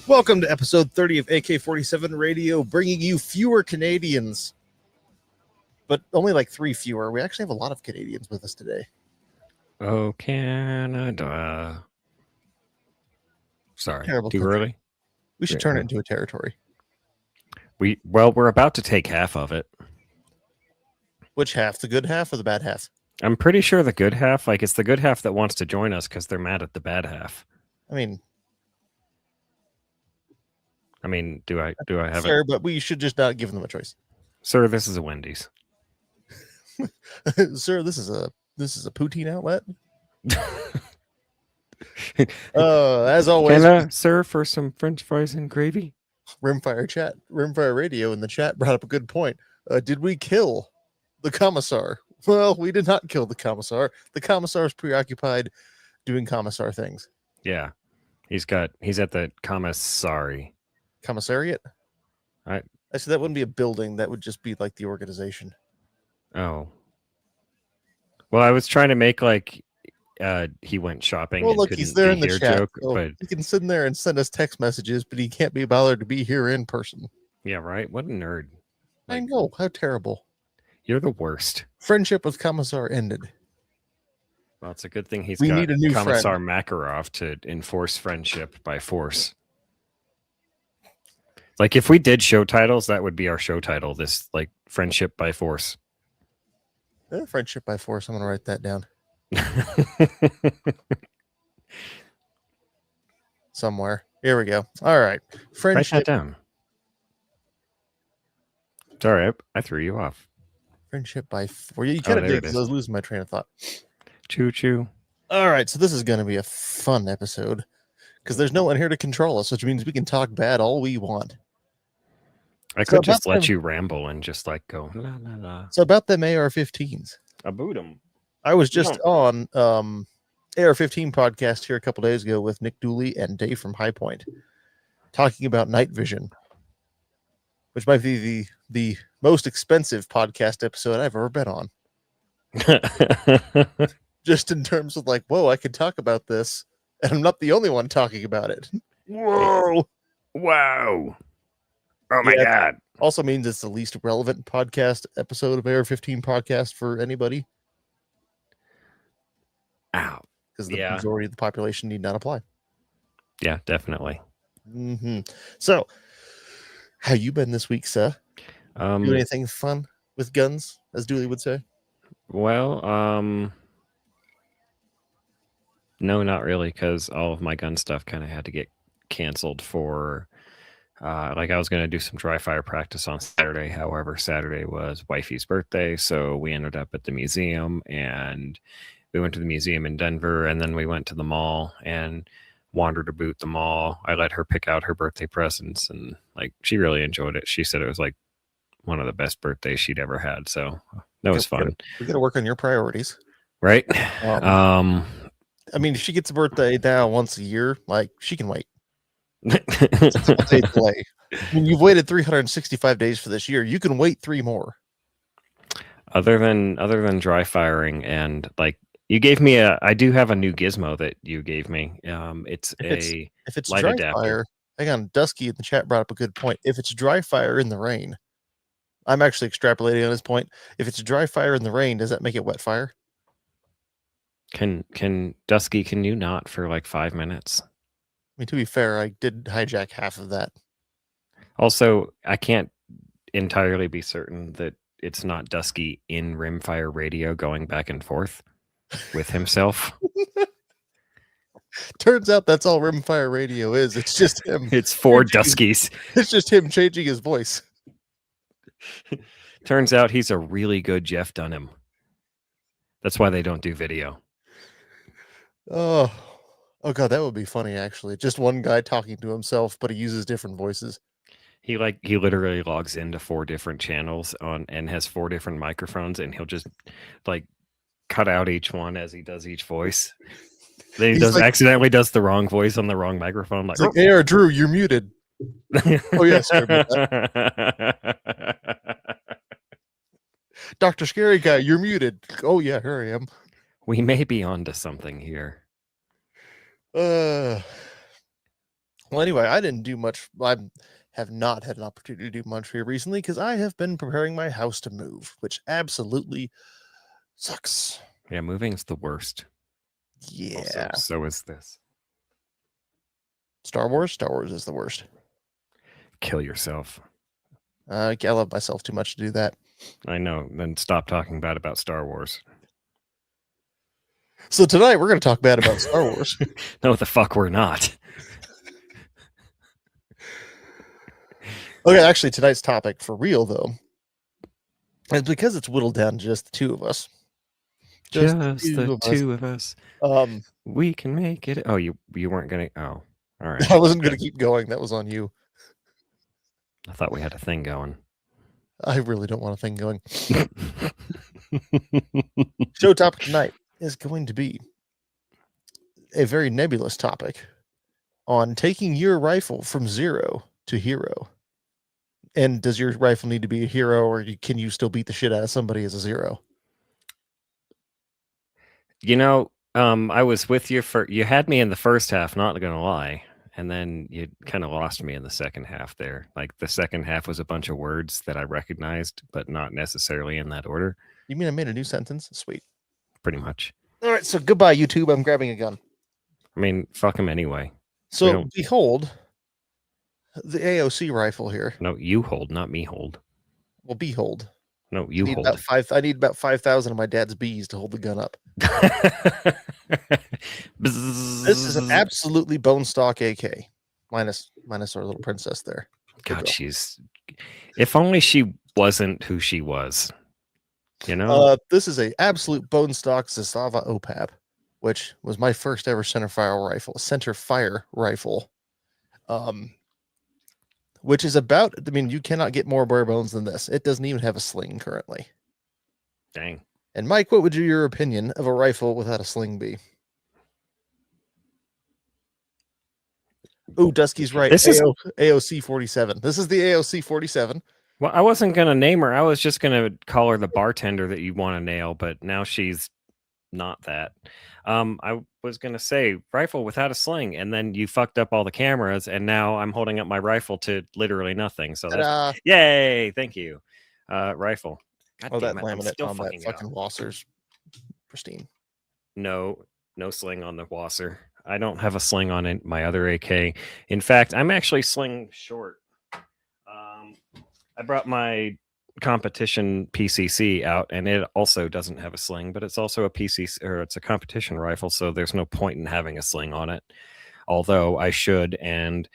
Welcome to episode 30 of AK-47 Radio, bringing you fewer Canadians, but only like 3 fewer. We actually have a lot of Canadians with us today. Oh, Canada. Sorry, Terrible too country. early? We should turn it into a territory. We're about to take half of it. Which half? The good half or the bad half? I'm pretty sure the good half, like it's the good half that wants to join us because they're mad at the bad half. I mean, do I have sir, it? but we should just not give them a choice. Sir, this is a Wendy's. Sir, this is a poutine outlet. As always, Can I serve for some French fries and gravy? Rimfire Radio in the chat brought up a good point. Did we kill the commissar? Well, we did not kill the commissar. The commissar is preoccupied doing commissar things. Yeah, he's at the commissary. Commissariat? I said that wouldn't be a building. That would just be like the organization. Oh. Well, I was trying to make like he went shopping. Well, and look, couldn't he's there be in the here chat. joke, So but he can sit in there and send us text messages, but he can't be bothered to be here in person. yeah, right. What a nerd! I know, how terrible. You're the worst. Friendship with Commissar ended. Well, it's a good thing We got need a new Commissar friend. Makarov to enforce friendship by force. Like if we did show titles, that would be our show title. This like friendship by force. Friendship by force. I'm going to write that down somewhere. Here we go. All right. Friendship. Write that down. Sorry, I threw you off. Friendship by force. You kind of did because I is. was losing my train of thought. Choo choo. All right. So this is going to be a fun episode because there's no one here to control us, which means we can talk bad all we want. I could just let you ramble and just like go la la la. So about them AR-15s. I boot them. I was just on AR-15 podcast here a couple days ago with Nick Dooley and Dave from High Point talking about night vision, which might be the most expensive podcast episode I've ever been on. Just in terms of like, whoa, I could talk about this, and I'm not the only one talking about it. Whoa. Wow. Oh my God. Also means it's the least relevant podcast episode of AR-15 podcast for anybody. Ow. Because the majority of the population need not apply. Yeah, definitely. Mm-hmm. So, how you been this week, sir? Do anything fun with guns, as Dooley would say? Well, no, not really, because all of my gun stuff kind of had to get canceled for... like I was going to do some dry fire practice on Saturday. However, Saturday was wifey's birthday. So we ended up at the museum, and we went to the museum in Denver, and then we went to the mall and wandered about the mall. I let her pick out her birthday presents, and like she really enjoyed it. She said it was like one of the best birthdays she'd ever had. So that was fun. We got to work on your priorities. Right. I mean, if she gets a birthday now once a year, like she can wait. Delay. I mean, you've waited 365 days for this year. You can wait 3 more. Other than dry firing, and like you gave me I do have a new gizmo that you gave me. If it's light dry adapter. Fire, hang on, Dusky in the chat brought up a good point. If it's dry fire in the rain, I'm actually extrapolating on this point. If it's dry fire in the rain, does that make it wet fire? Can Dusky, can you not for like 5 minutes? I mean, to be fair, I did hijack half of that. Also, I can't entirely be certain that it's not Dusky in Rimfire Radio going back and forth with himself. Turns out that's all Rimfire Radio is. It's just him. It's 4 Duskies. It's just him changing his voice. Turns out he's a really good Jeff Dunham. That's why they don't do video. Oh God, that would be funny, actually. Just one guy talking to himself, but he uses different voices. He literally logs into 4 different channels and has 4 different microphones, and he'll just like cut out each one as he does each voice. Then he accidentally does the wrong voice on the wrong microphone. Like, hey, Drew, you're muted. Oh, yeah, sorry about that. Dr. Scary Guy, you're muted. Oh, yeah, here I am. We may be onto something here. Well, anyway, I didn't do much. I have not had an opportunity to do much here recently because I have been preparing my house to move, which absolutely sucks. Yeah, moving's the worst. Yeah. Also, so is this. Star Wars? Star Wars is the worst. Kill yourself. I love myself too much to do that. I know. Then stop talking bad about Star Wars. So tonight we're going to talk bad about Star Wars. No, the fuck we're not. Okay, actually, tonight's topic for real, though, is because it's whittled down to just the two of us. Just the two of us. We can make it. Oh, you weren't going to. Oh, all right. I wasn't going to keep going. That was on you. I thought we had a thing going. I really don't want a thing going. Show topic tonight is going to be a very nebulous topic on taking your rifle from zero to hero. And does your rifle need to be a hero, or can you still beat the shit out of somebody as a zero? You know, I was with you you had me in the first half, not gonna lie, and then you kind of lost me in the second half there. Like the second half was a bunch of words that I recognized, but not necessarily in that order. You mean I made a new sentence? Sweet. Pretty much. All right, so goodbye, YouTube. I'm grabbing a gun. I mean, fuck him anyway. So behold the AOC rifle here. No, you hold, not me hold. Well, behold. No, you hold. I need about 5,000 of my dad's bees to hold the gun up. This is an absolutely bone stock AK, minus our little princess there. God, if only she wasn't who she was. You know, this is a absolute bone stock Zasava OPAP, which was my first ever center fire rifle. Which is about, I mean, you cannot get more bare bones than this. It doesn't even have a sling currently. Dang. And Mike, what would your opinion of a rifle without a sling be? Oh, Dusky's right. This is AOC 47. This is the AOC 47. Well, I wasn't going to name her. I was just going to call her the bartender that you want to nail, but now she's not that. I was going to say rifle without a sling, and then you fucked up all the cameras, and now I'm holding up my rifle to literally nothing. So that's yay! Thank you, rifle. God damn that it, laminate on that fucking Wasser's pristine. No sling on the Wasser. I don't have a sling on my other AK. In fact, I'm actually sling short. I brought my competition PCC out, and it also doesn't have a sling, but it's also a PCC, or it's a competition rifle, so there's no point in having a sling on it. Although I should. And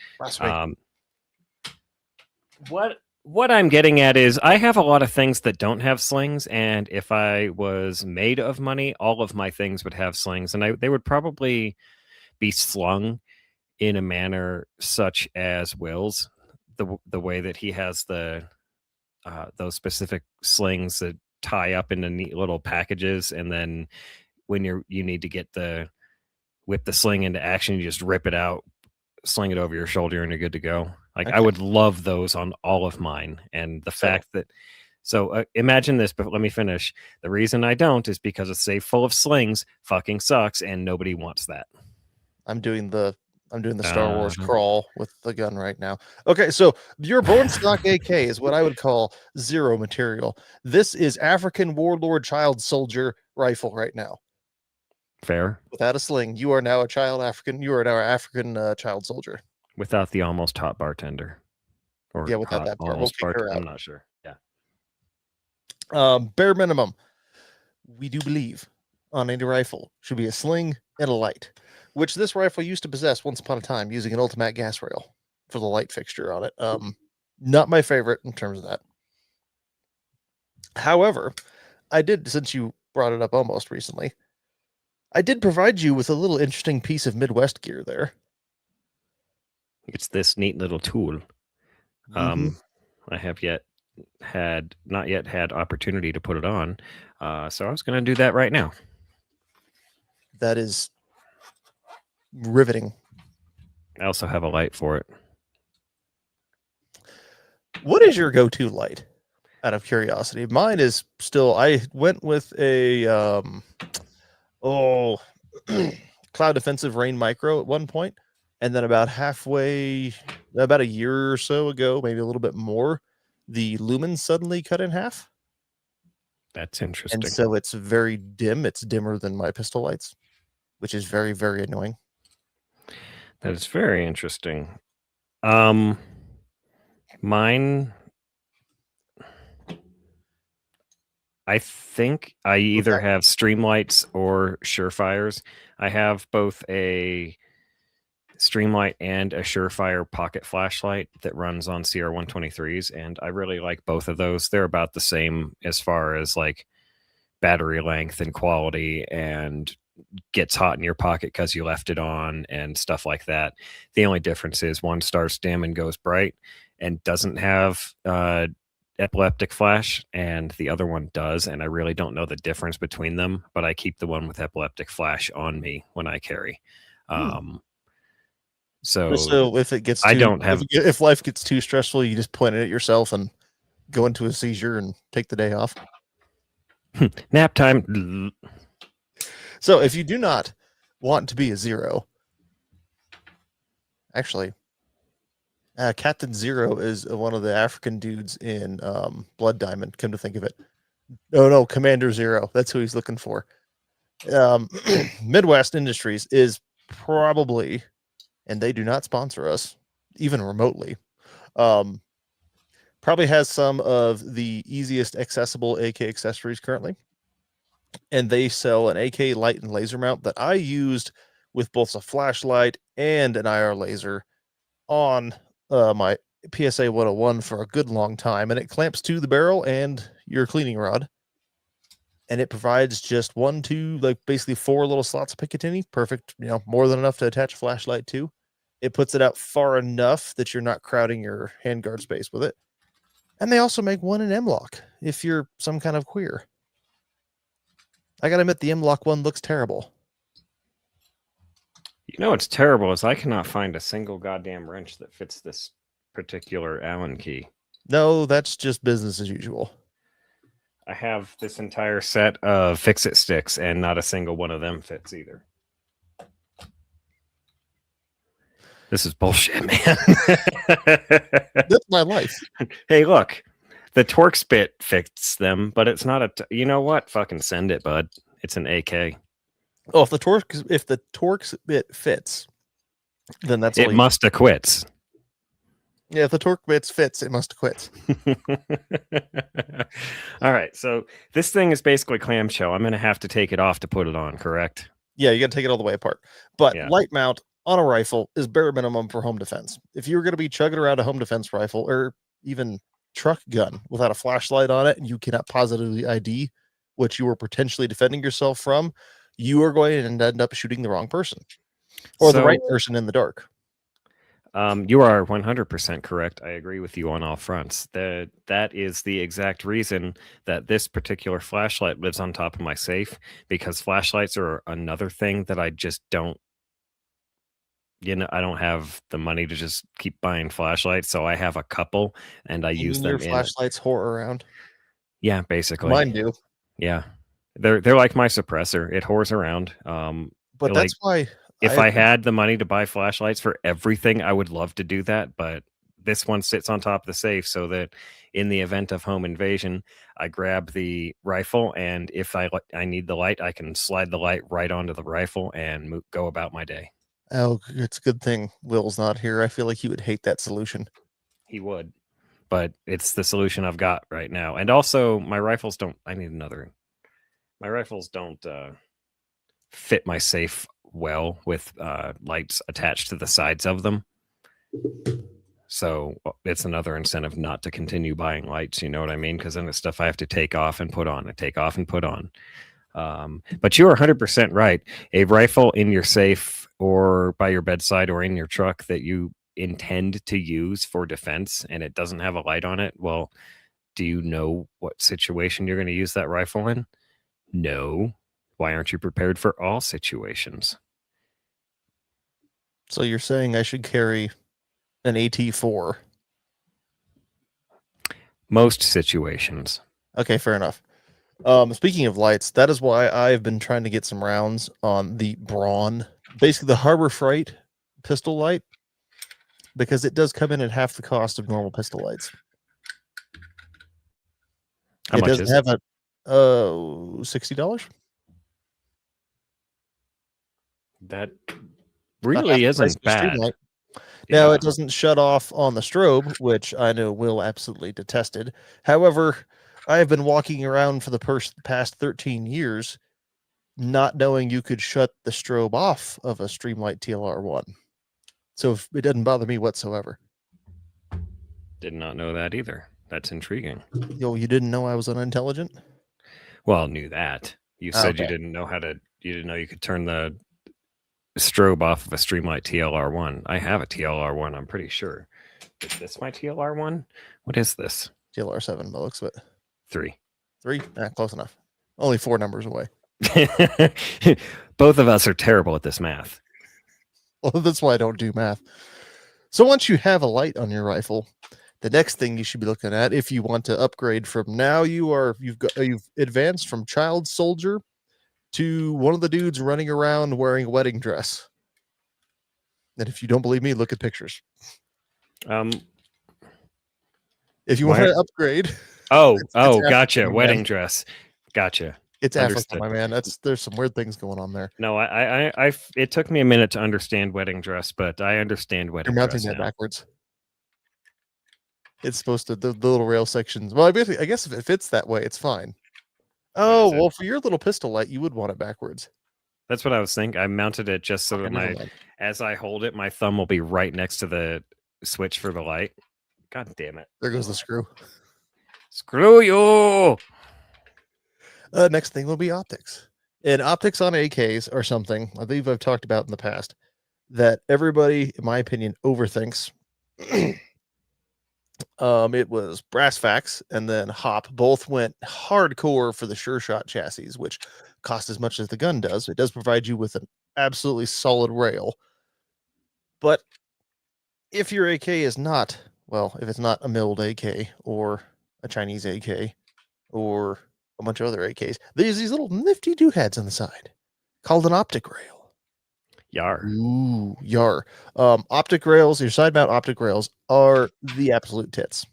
what I'm getting at is I have a lot of things that don't have slings, and if I was made of money, all of my things would have slings, and they would probably be slung in a manner such as Will's, the way that he has those specific slings that tie up into neat little packages, and then when you need to whip the sling into action, you just rip it out, sling it over your shoulder, and you're good to go. Like, okay. I would love those on all of mine. And the fact that imagine this, but let me finish. The reason I don't is because a safe full of slings fucking sucks, and nobody wants that. I'm doing the Star Wars crawl with the gun right now. Okay, so your bone stock AK is what I would call zero material. This is African warlord child soldier rifle right now. Fair. Without a sling, you are now a African child soldier. Without the almost hot bartender. Or yeah, without that part. We'll kick her out. I'm not sure. Yeah. Bare minimum, we do believe on any rifle should be a sling and a light, which this rifle used to possess once upon a time using an Ultimat gas rail for the light fixture on it. Not my favorite in terms of that. However, I did, since you brought it up almost recently, I did provide you with a little interesting piece of Midwest gear there. It's this neat little tool. I have not yet had opportunity to put it on. So I was going to do that right now. That is riveting. I also have a light for it. What is your go-to light? Out of curiosity, mine is still. I went with a Cloud Defensive Rain Micro at one point, and then about a year or so ago, maybe a little bit more, the lumen suddenly cut in half, That's and interesting. so it's very dim. It's dimmer than my pistol lights, which is very, very annoying. That is very interesting. Mine, I think I either have Streamlights or Surefires. I have both a Streamlight and a Surefire pocket flashlight that runs on CR123s, and I really like both of those. They're about the same as far as like battery length and quality, and gets hot in your pocket because you left it on and stuff like that. The only difference is one starts dim and goes bright and doesn't have epileptic flash, and the other one does, and I really don't know the difference between them, but I keep the one with epileptic flash on me when I carry. So if it gets I don't have if life gets too stressful, you just point it at yourself and go into a seizure and take the day off. nap time. So if you do not want to be a zero, actually, Captain Zero is one of the African dudes in Blood Diamond. Come to think of it, no, Commander Zero. That's who he's looking for. Midwest Industries is probably, and they do not sponsor us even remotely. Probably has some of the easiest accessible AK accessories currently. And they sell an AK light and laser mount that I used with both a flashlight and an IR laser on my PSA 101 for a good long time. And it clamps to the barrel and your cleaning rod. And it provides just basically 4 little slots of Picatinny. Perfect, more than enough to attach a flashlight to. It puts it out far enough that you're not crowding your handguard space with it. And they also make one in M-Lock if you're some kind of queer. I gotta admit, the M-Lock one looks terrible. You know what's terrible is I cannot find a single goddamn wrench that fits this particular Allen key. No, that's just business as usual. I have this entire set of fix-it sticks, and not a single one of them fits either. This is bullshit, man. That's my life. Hey, look, the Torx bit fits them, but it's not you know what? Fucking send it, bud. It's an AK. Oh, if the Torx bit fits, then that's it must have quits. Yeah, if the Torx bits fits, it must have quit. All right, so this thing is basically clamshell. I'm going to have to take it off to put it on, correct? Yeah, you got to take it all the way apart. But light mount on a rifle is bare minimum for home defense. If you were going to be chugging around a home defense rifle or even truck gun without a flashlight on it, and you cannot positively ID what you were potentially defending yourself from, you are going to end up shooting the wrong person or the right person in the dark. You are 100% correct. I agree with you on all fronts. That is the exact reason that this particular flashlight lives on top of my safe, because flashlights are another thing that I just don't, I don't have the money to just keep buying flashlights. So I have a couple and I use them. Your flashlights whore around? Yeah, basically. Mine do. Yeah. They're like my suppressor. It whores around. But that's why if I had the money to buy flashlights for everything, I would love to do that. But this one sits on top of the safe so that in the event of home invasion, I grab the rifle, and if I need the light, I can slide the light right onto the rifle and go about my day. Oh, it's a good thing Will's not here. I feel like he would hate that solution. He would, but it's the solution I've got right now. And also, my rifles don't. I need another. My rifles don't fit my safe well with lights attached to the sides of them. So it's another incentive not to continue buying lights. You know what I mean? Because then it's stuff I have to take off and put on. But you are 100% right. A rifle in your safe or by your bedside or in your truck that you intend to use for defense and it doesn't have a light on it, well, do you know what situation you're going to use that rifle in? No. Why aren't you prepared for all situations? So you're saying I should carry an AT4? Most situations. Okay, fair enough. Speaking of lights, that is why I've been trying to get some rounds on the Braun, basically the Harbor Freight pistol light, because it does come in at half the cost of normal pistol lights. How It much doesn't is have it? $60. That About half really the price isn't of a bad. Streamlight. Now, Yeah. it doesn't shut off on the strobe, which I know Will absolutely detested. However, I have been walking around for the past 13 years not knowing you could shut the strobe off of a Streamlight TLR1. So it doesn't bother me whatsoever. Did not know that either. That's intriguing. Yo, you didn't know I was unintelligent? Well, knew that. You said you Okay. didn't know how to. You didn't know you could turn the strobe off of a Streamlight TLR1. I have a TLR1. I'm pretty sure. Is this my TLR1? What is this? TLR7 by the looks of it. 3. 3? Close enough. Only 4 numbers away. Both of us are terrible at this math. Well, that's why I don't do math. So once you have a light on your rifle, the next thing you should be looking at, if you want to upgrade from now, you've advanced from child soldier to one of the dudes running around wearing a wedding dress. And if you don't believe me, look at pictures. If you want to upgrade, gotcha. Wedding dress. Gotcha. it's Africa, Understood. my man. There's some weird things going on there. No, it took me a minute to understand wedding dress, but I understand wedding You're mounting dress that now. backwards. It's supposed to the little rail sections. Well, I guess if it fits that way, it's fine. Oh, well, for your little pistol light, you would want it backwards. That's what I was thinking. I mounted it just so that as I hold it, my thumb will be right next to the switch for the light. God damn it. There goes the screw. Screw you. Next thing will be optics. And optics on AKs are something I believe I've talked about in the past that everybody, in my opinion, overthinks. It was Brass Facts and then Hop both went hardcore for the Sure Shot chassis, which cost as much as the gun does. It does provide you with an absolutely solid rail. But if your AK is not, well, if it's not a milled AK or a Chinese AK or a bunch of other AKs, there's these little nifty doodads on the side called an optic rail. Yar. Ooh, yar. Optic rails, your side mount optic rails are the absolute tits.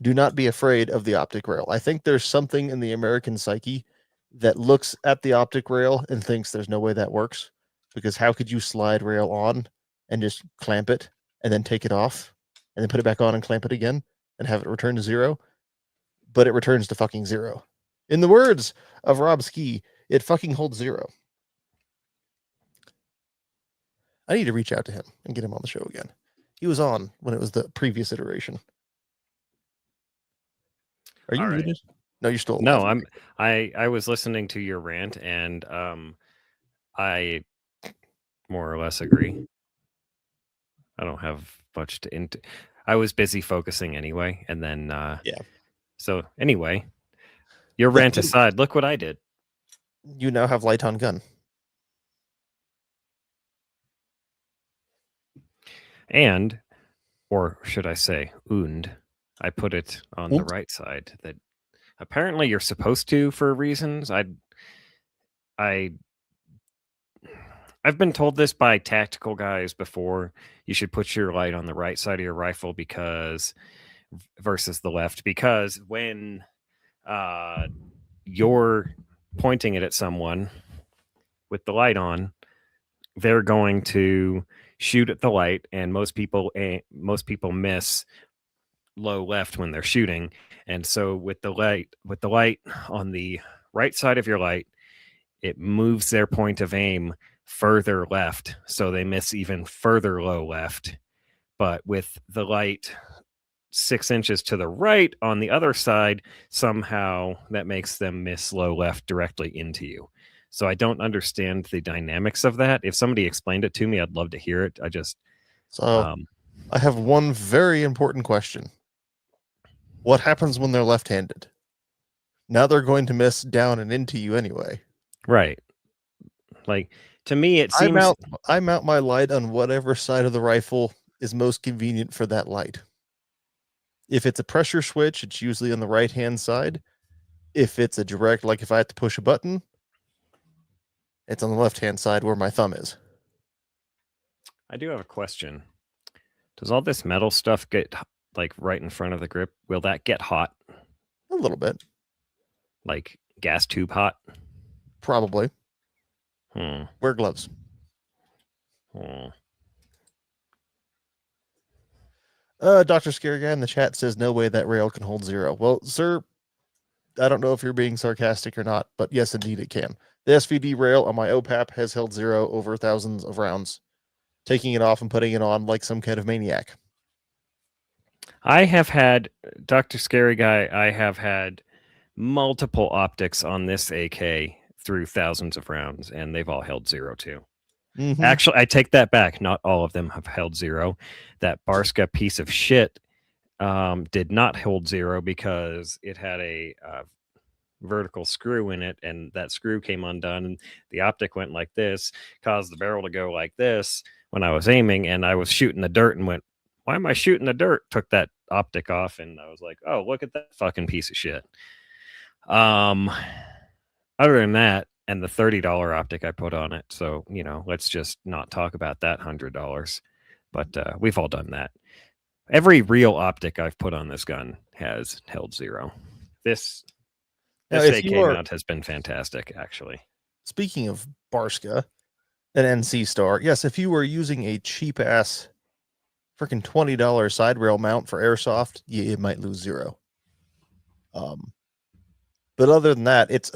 Do not be afraid of the optic rail. I think there's something in the American psyche that looks at the optic rail and thinks there's no way that works, because how could you slide rail on and just clamp it and then take it off and then put it back on and clamp it again and have it return to 0? But it returns to fucking 0. In the words of Rob Ski, it fucking holds 0. I need to reach out to him and get him on the show again. He was on when it was the previous iteration. Are you muted? No, you're still alive. No, I was listening to your rant and I more or less agree. I don't have much to I was busy focusing anyway, and then yeah. So anyway, your rant aside, look what I did. You now have light on gun. And, or should I say, und, I put it on the right side. That apparently you're supposed to for reasons. I've been told this by tactical guys before. You should put your light on the right side of your rifle because versus the left, because when you're pointing it at someone with the light on, they're going to shoot at the light, and most people miss low left when they're shooting. And so with the light on the right side of your light, it moves their point of aim further left, so they miss even further low left. But with the light 6 inches to the right on the other side, somehow that makes them miss low left directly into you. So I don't understand the dynamics of that. If somebody explained it to me, I'd love to hear it. I have one very important question. What happens when they're left-handed? Now they're going to miss down and into you anyway. Right. Like, to me, it seems... I mount my light on whatever side of the rifle is most convenient for that light. If it's a pressure switch, it's usually on the right-hand side. If it's a direct, like if I have to push a button, it's on the left-hand side where my thumb is. I do have a question. Does all this metal stuff get like right in front of the grip? Will that get hot? A little bit. Like gas tube hot? Probably. Wear gloves. Dr. Scary Guy in the chat says, no way that rail can hold 0. Well, sir, I don't know if you're being sarcastic or not, but yes, indeed it can. The SVD rail on my OPAP has held 0 over thousands of rounds, taking it off and putting it on like some kind of maniac. I have had, Dr. Scary Guy, I have had multiple optics on this AK through thousands of rounds, and they've all held 0 too. Mm-hmm. Actually, I take that back. Not all of them have held 0. That Barska piece of shit did not hold 0 because it had a vertical screw in it, and that screw came undone, and the optic went like this, caused the barrel to go like this when I was aiming, and I was shooting the dirt and went, why am I shooting the dirt? Took that optic off, and I was like, oh, look at that fucking piece of shit. Other than that, and the $30 optic I put on it, so let's just not talk about that $100. But we've all done that. Every real optic I've put on this gun has held 0. This AK mount has been fantastic, actually. Speaking of Barska, an NC Star, yes, if you were using a cheap ass freaking $20 side rail mount for airsoft, it might lose 0. But other than that, it's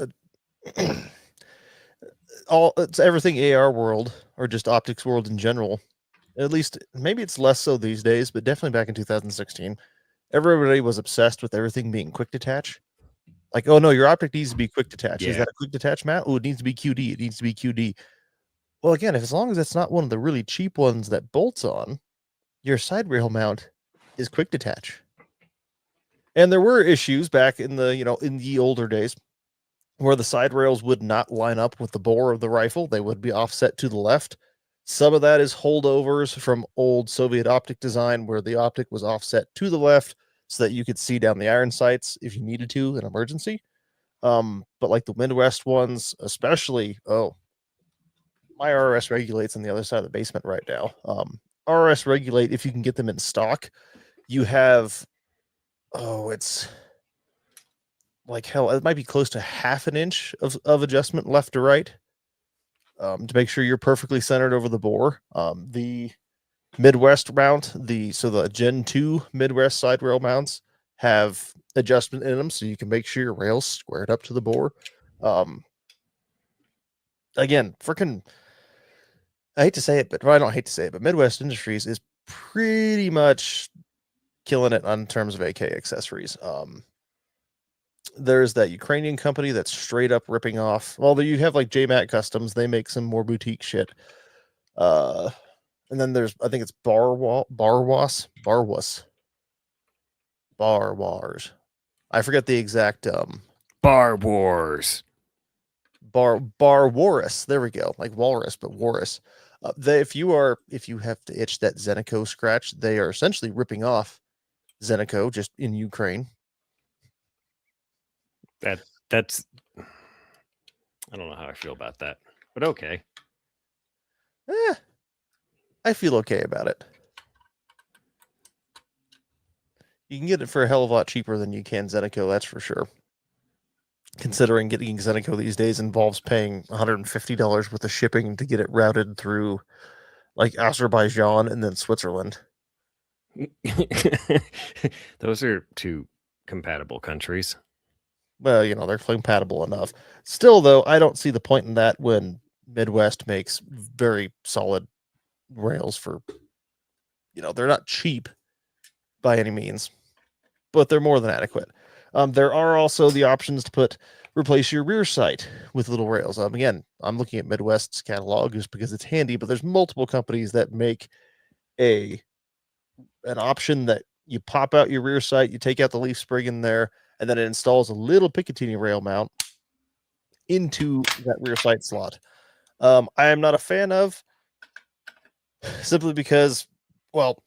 it's everything AR world or just optics world in general. At least maybe it's less so these days, but definitely back in 2016, everybody was obsessed with everything being quick detach. Like, oh no, your optic needs to be quick detach. Yeah. Is that a quick detach mount? Oh, it needs to be QD. It needs to be QD. Well, again, as long as it's not one of the really cheap ones that bolts on, your side rail mount is quick detach. And there were issues back in the, in the older days where the side rails would not line up with the bore of the rifle. They would be offset to the left. Some of that is holdovers from old Soviet optic design where the optic was offset to the left so that you could see down the iron sights if you needed to in emergency. But like the Midwest ones, especially, my RS regulates on the other side of the basement right now. RS regulate, if you can get them in stock, you have, it's like hell, it might be close to half an inch of adjustment left to right to make sure you're perfectly centered over the bore. The Midwest mount, the Gen 2 Midwest side rail mounts have adjustment in them so you can make sure your rail's squared up to the bore. Again, freaking, I hate to say it, but I don't hate to say it, but Midwest Industries is pretty much killing it on terms of AK accessories. There's that Ukrainian company that's straight up ripping off. Well, you have like JMAT Customs. They make some more boutique shit. And then there's, I think it's Barwars. I forget the exact Bar Wars. Barwaris. There we go. Like walrus, but Walrus. If you have to itch that Zenico scratch, they are essentially ripping off Zenico just in Ukraine. That's I don't know how I feel about that, but okay. I feel okay about it. You can get it for a hell of a lot cheaper than you can Zenico, that's for sure. Considering getting Zenico these days involves paying $150 worth of shipping to get it routed through like Azerbaijan and then Switzerland. Those are two compatible countries. Well, they're compatible enough. Still, though, I don't see the point in that when Midwest makes very solid rails for, they're not cheap by any means, but they're more than adequate. There are also the options to replace your rear sight with little rails. Again, I'm looking at Midwest's catalog just because it's handy, but there's multiple companies that make an option that you pop out your rear sight, you take out the leaf spring in there, and then it installs a little Picatinny rail mount into that rear sight slot. I am not a fan of, simply because, well,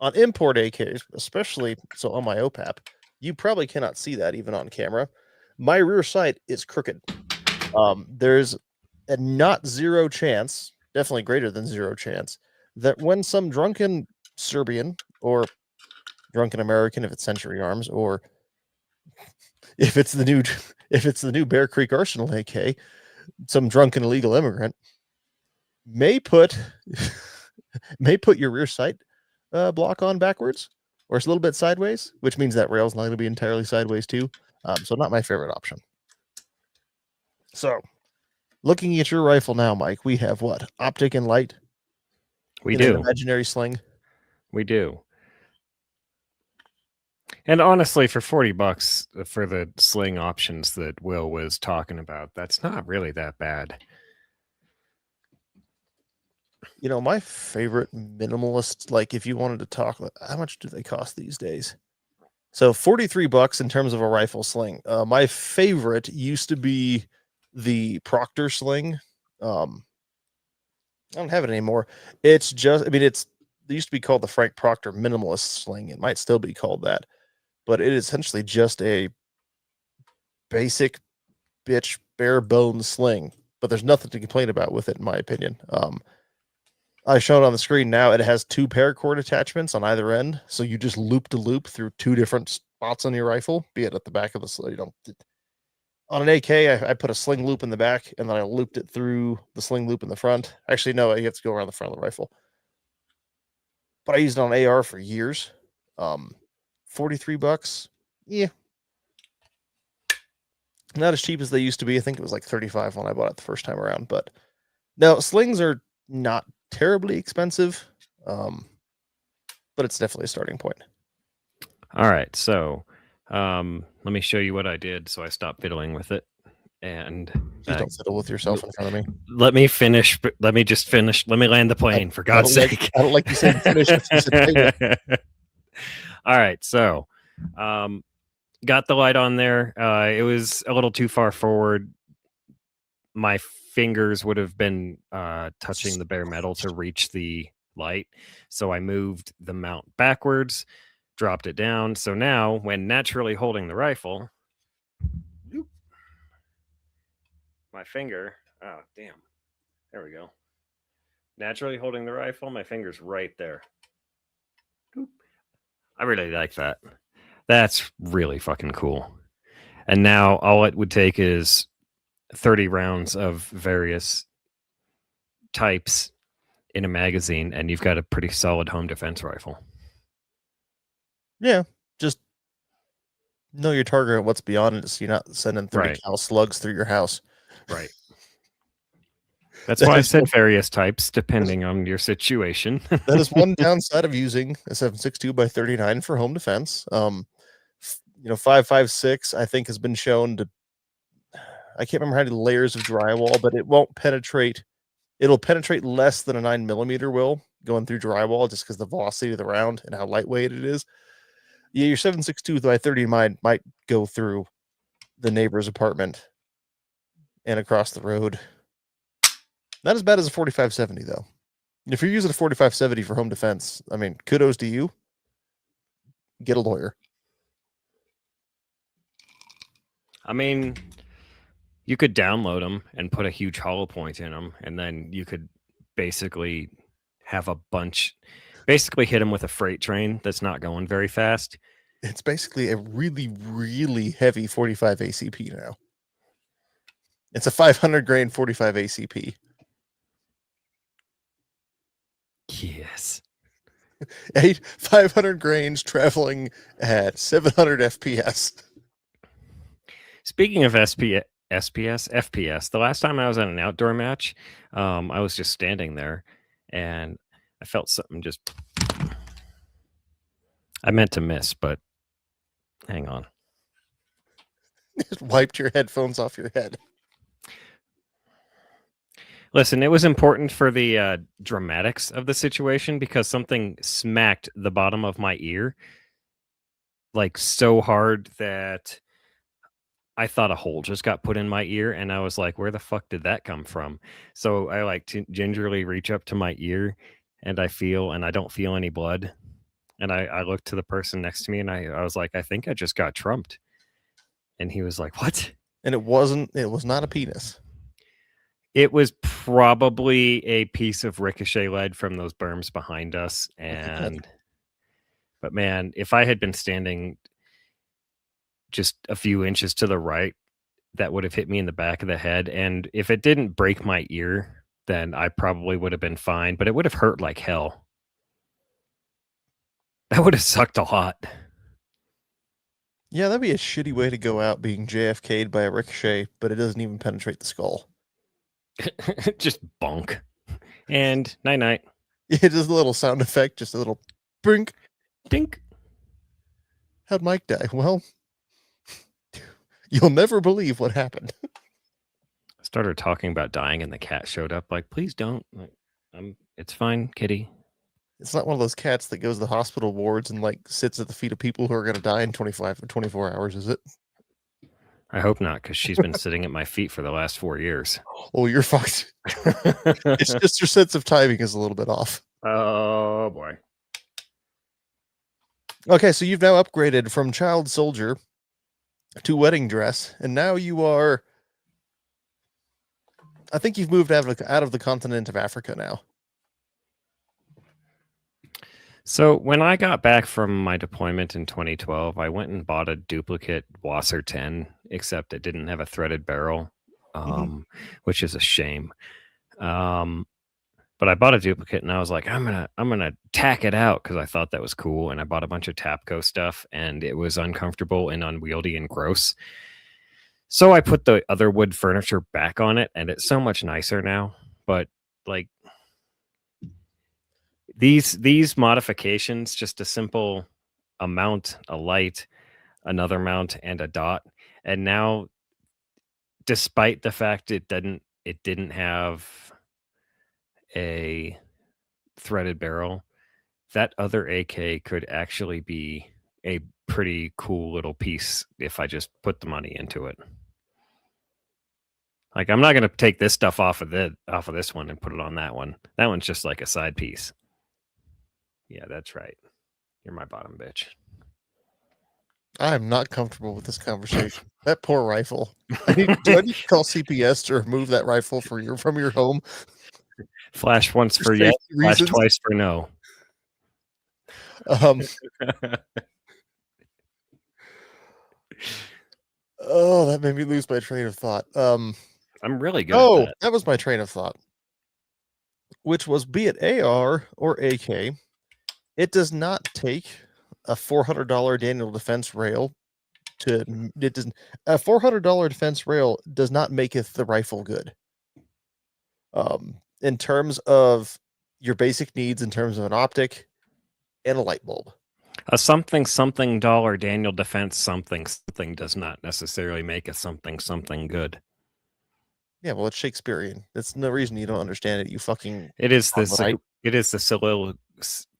On import AKs, especially so on my OPAP, you probably cannot see that even on camera. My rear sight is crooked. There's a not zero chance, definitely greater than zero chance, that when some drunken Serbian or drunken American, if it's Century Arms, or if it's the new Bear Creek Arsenal AK, some drunken illegal immigrant may put may put your rear sight block on backwards or it's a little bit sideways, which means that rail's not going to be entirely sideways too. So not my favorite option. So looking at your rifle now, Mike, we have what? Optic and light? We in an do. imaginary sling? We do. And honestly, for $40 for the sling options that Will was talking about, that's not really that bad. You know, my favorite minimalist, like if you wanted to talk, how much do they cost these days? So $43 in terms of a rifle sling. My favorite used to be the Proctor sling. I don't have it anymore. It's just, I mean, it used to be called the Frank Proctor minimalist sling. It might still be called that, but it is essentially just a basic bitch bare bones sling. But there's nothing to complain about with it, in my opinion. I show it on the screen now. It has 2 paracord attachments on either end, so you just loop to loop through 2 different spots on your rifle, be it at the back of the on an AK, I put a sling loop in the back, and then I looped it through the sling loop in the front. Actually, no, you have to go around the front of the rifle. But I used it on AR for years. $43, yeah, not as cheap as they used to be. I think it was like 35 when I bought it the first time around. But no, slings are not terribly expensive, but it's definitely a starting point. All right, so let me show you what I did. So I stopped fiddling with it, and Please don't fiddle with yourself in front of me. let me finish. Let me just finish. Let me land the plane, for God's sake. I don't like you saying finish. All right, so got the light on there. It was a little too far forward. My fingers would have been touching the bare metal to reach the light, so I moved the mount backwards, dropped it down. So now, when naturally holding the rifle, my finger, oh damn, there we go. Naturally holding the rifle, my finger's right there. I really like that. That's really fucking cool. And now all it would take is 30 rounds of various types in a magazine, and you've got a pretty solid home defense rifle. Yeah, just know your target and what's beyond it, so you're not sending 30 cal slugs through your house. Right. That's why I said various types, depending on your situation. That is one downside of using a 7.62 by 39 for home defense. 5.56 I think has been shown to, I can't remember how many layers of drywall, but it won't penetrate. It'll penetrate less than a 9mm will going through drywall, just because the velocity of the round and how lightweight it is. Yeah, your 7.62 by 30 might go through the neighbor's apartment and across the road. Not as bad as a 45-70 though. If you're using a 45-70 for home defense, I mean, kudos to you. Get a lawyer. I mean, you could download them and put a huge hollow point in them, and then you could basically have a bunch, basically hit them with a freight train that's not going very fast. It's basically a really, really heavy 45 ACP now. It's a 500 grain 45 ACP. Yes. 500 grains traveling at 700 FPS. Speaking of FPS, the last time I was at an outdoor match, I was just standing there and I felt something just, I meant to miss, but hang on. Just wiped your headphones off your head. Listen, it was important for the dramatics of the situation, because something smacked the bottom of my ear like so hard that I thought a hole just got put in my ear, and I was like, where the fuck did that come from? So I like to gingerly reach up to my ear, and I don't feel any blood. And I looked to the person next to me and I was like, I think I just got trumped. And he was like, what? And it was not a penis. It was probably a piece of ricochet lead from those berms behind us. But man, if I had been standing just a few inches to the right, that would have hit me in the back of the head. And if it didn't break my ear, then I probably would have been fine, but it would have hurt like hell. That would have sucked a lot. Yeah, that'd be a shitty way to go out, being JFK'd by a ricochet, but it doesn't even penetrate the skull. Just bonk. And night night. It is a little sound effect, just a little brink. Dink. How'd Mike die? Well, you'll never believe what happened. Started talking about dying and the cat showed up. Like, please don't. Like, it's fine, kitty. It's not one of those cats that goes to the hospital wards and like sits at the feet of people who are going to die in 25 or 24 hours, is it? I hope not, because she's been sitting at my feet for the last 4 years. Oh, you're fucked. It's just your sense of timing is a little bit off. Oh boy. Okay, so you've now upgraded from child soldier to wedding dress, and now you are. I think you've moved out of the continent of Africa now. So when I got back from my deployment in 2012, I went and bought a duplicate Wasser 10, except it didn't have a threaded barrel, which is a shame. But I bought a duplicate and I was like, I'm gonna tack it out because I thought that was cool. And I bought a bunch of Tapco stuff, and it was uncomfortable and unwieldy and gross. So I put the other wood furniture back on it, and it's so much nicer now. But like, these modifications, just a simple a mount, a light, another mount, and a dot. And now, despite the fact it didn't have a threaded barrel, that other AK could actually be a pretty cool little piece if I just put the money into it. Like, I'm not going to take this stuff off of this one and put it on that one. That one's just like a side piece. Yeah, that's right. You're my bottom bitch. I'm not comfortable with this conversation. That poor rifle. Do I need to call CPS to remove that rifle from your home? Flash once for yes, flash twice for no. Oh, that made me lose my train of thought. I'm really good at that. That was my train of thought, which was, be it AR or AK, it does not take a $400 Daniel defense rail a $400 defense rail does not maketh the rifle good. In terms of your basic needs, in terms of an optic and a light bulb. A something dollar Daniel defense something does not necessarily make a something good. Yeah, well, it's Shakespearean. That's no reason you don't understand it. You fucking. It is the soliloquy.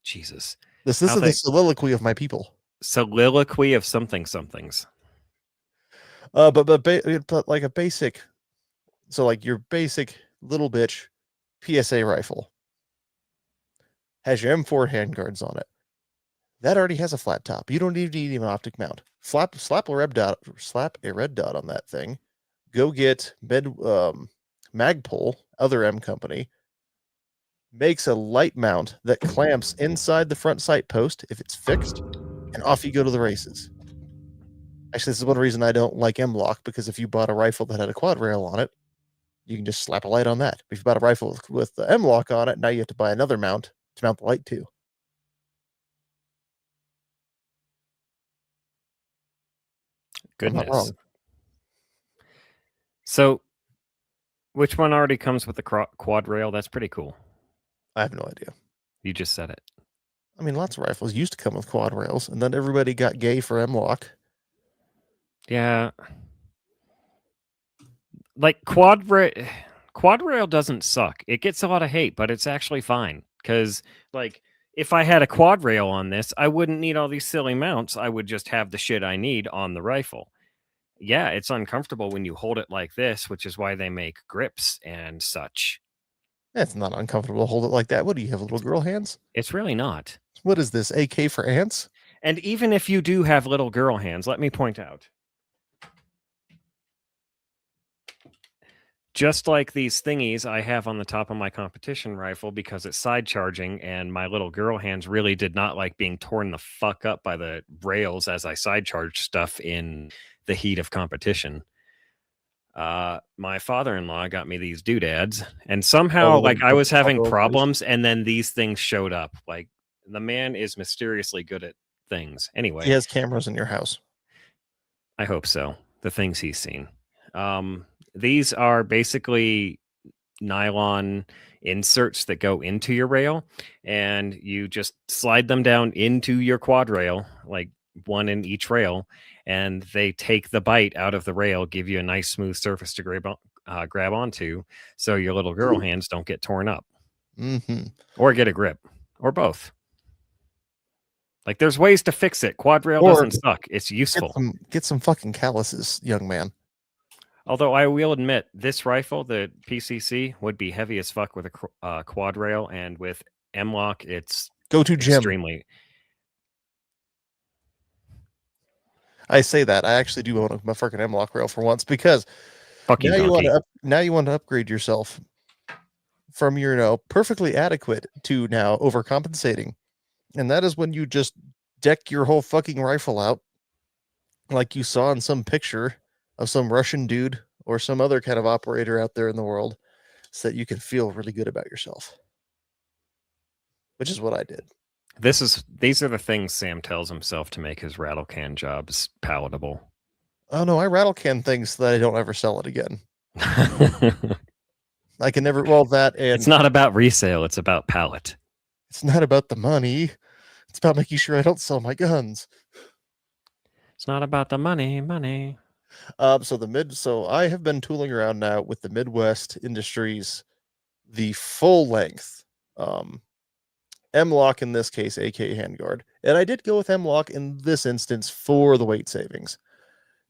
Jesus. This is the soliloquy of my people. Soliloquy of somethings. But like a basic, so like your basic little bitch PSA rifle has your M4 handguards on it. That already has a flat top. You don't even need an optic mount. Slap a red dot on that thing. Go get Magpul, other M company, makes a light mount that clamps inside the front sight post if it's fixed, and off you go to the races. Actually, this is one reason I don't like M-Lock, because if you bought a rifle that had a quad rail on it, you can just slap a light on that. If you bought a rifle with the M-Lock on it, now you have to buy another mount to mount the light to. Goodness. I'm not wrong. So, which one already comes with the quad rail? That's pretty cool. I have no idea. You just said it. I mean, lots of rifles used to come with quad rails, and then everybody got gay for M-Lock. Yeah. Like, quad rail doesn't suck. It gets a lot of hate, but it's actually fine. Because, like, if I had a quad rail on this, I wouldn't need all these silly mounts. I would just have the shit I need on the rifle. Yeah, it's uncomfortable when you hold it like this, which is why they make grips and such. It's not uncomfortable to hold it like that. What do you have, little girl hands? It's really not. What is this, AK for ants? And even if you do have little girl hands, let me point out. Just like these thingies I have on the top of my competition rifle because it's side charging, and my little girl hands really did not like being torn the fuck up by the rails as I side charged stuff in the heat of competition. My father-in-law got me these doodads, and somehow like I was having problems, and then these things showed up. Like the man is mysteriously good at things. Anyway, He has cameras in your house. I hope so. The things he's seen. These are basically nylon inserts that go into your rail, and you just slide them down into your quad rail, like one in each rail, and they take the bite out of the rail, give you a nice smooth surface to grab onto, so your little girl hands don't get torn up or get a grip, or both. Like there's ways to fix it. Quad rail doesn't suck. It's useful. Get some fucking calluses, young man. Although I will admit, this rifle, the PCC, would be heavy as fuck with a quad rail, and with M-Lock, it's go-to gym. Extremely. I say that. I actually do own a fucking M-Lock rail for once, because now you want to upgrade yourself from your perfectly adequate to now overcompensating. And that is when you just deck your whole fucking rifle out like you saw in some picture of some Russian dude or some other kind of operator out there in the world, so that you can feel really good about yourself. Which is what I did. These are the things Sam tells himself to make his rattle can jobs palatable. Oh no, I rattle can things so that I don't ever sell it again. I can never. Well, that and it's not about resale. It's about pallet. It's not about the money. It's about making sure I don't sell my guns. It's not about the money. So I have been tooling around now with the Midwest Industries, the full length, M-Lock in this case, AK handguard. And I did go with M-Lock in this instance for the weight savings,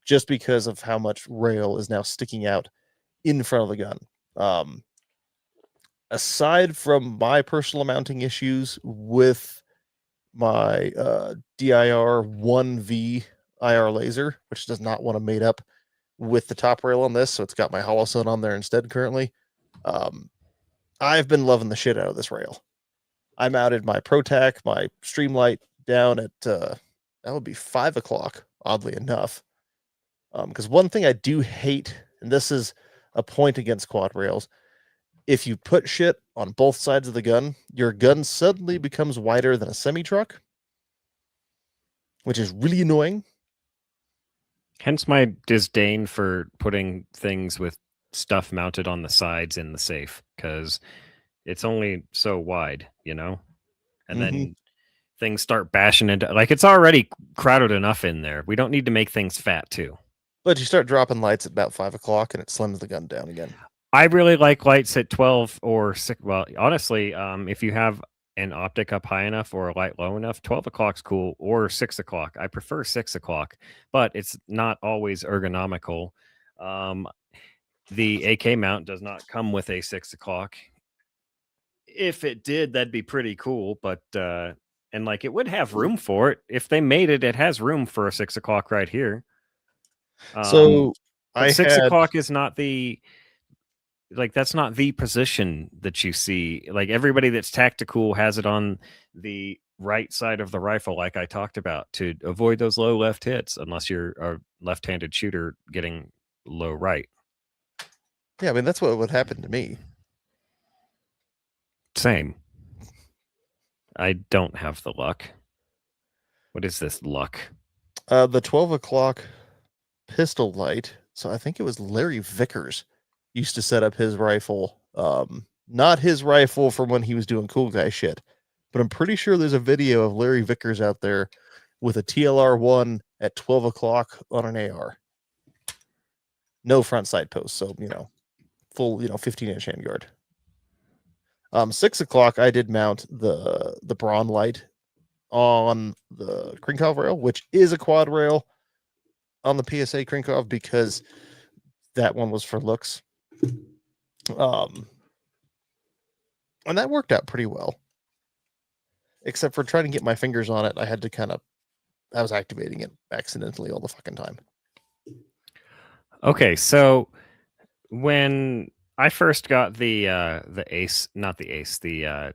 just because of how much rail is now sticking out in front of the gun. Aside from my personal mounting issues with my DIR 1V IR laser, which does not want to mate up with the top rail on this, so it's got my Holosun on there instead currently. I've been loving the shit out of this rail. I mounted my ProTac, my Streamlight down at that would be 5 o'clock, oddly enough. Because one thing I do hate, and this is a point against quad rails, if you put shit on both sides of the gun, your gun suddenly becomes wider than a semi-truck, which is really annoying. Hence my disdain for putting things with stuff mounted on the sides in the safe, because it's only so wide, and then things start bashing into, like, it's already crowded enough in there. We don't need to make things fat too. But you start dropping lights at about 5 o'clock and it slims the gun down again. I really like lights at 12 or 6. Well, honestly, if you have an optic up high enough or a light low enough, 12 o'clock's cool, or 6 o'clock. I prefer 6 o'clock, but it's not always ergonomical. The AK mount does not come with a 6 o'clock. If it did, that'd be pretty cool, but and like it would have room for it. If they made it, it has room for a 6 o'clock right here. So 6 o'clock is not the, like, that's not the position that you see. Like, everybody that's tactical has it on the right side of the rifle, like I talked about, to avoid those low left hits, unless you're a left-handed shooter getting low right. Yeah, I mean, that's what would happen to me. Same. I don't have the luck. What is this luck? The 12 o'clock pistol light. So I think it was Larry Vickers used to set up his rifle. Not his rifle from when he was doing cool guy shit, but I'm pretty sure there's a video of Larry Vickers out there with a TLR-1 at 12 o'clock on an AR. No front sight post, so full 15-inch handguard. 6 o'clock I did mount the Braun light on the Krinkov rail, which is a quad rail on the PSA Krinkov, because that one was for looks. And that worked out pretty well. Except for trying to get my fingers on it, I had to I was activating it accidentally all the fucking time. Okay, so when I first got the Ace, not the Ace, the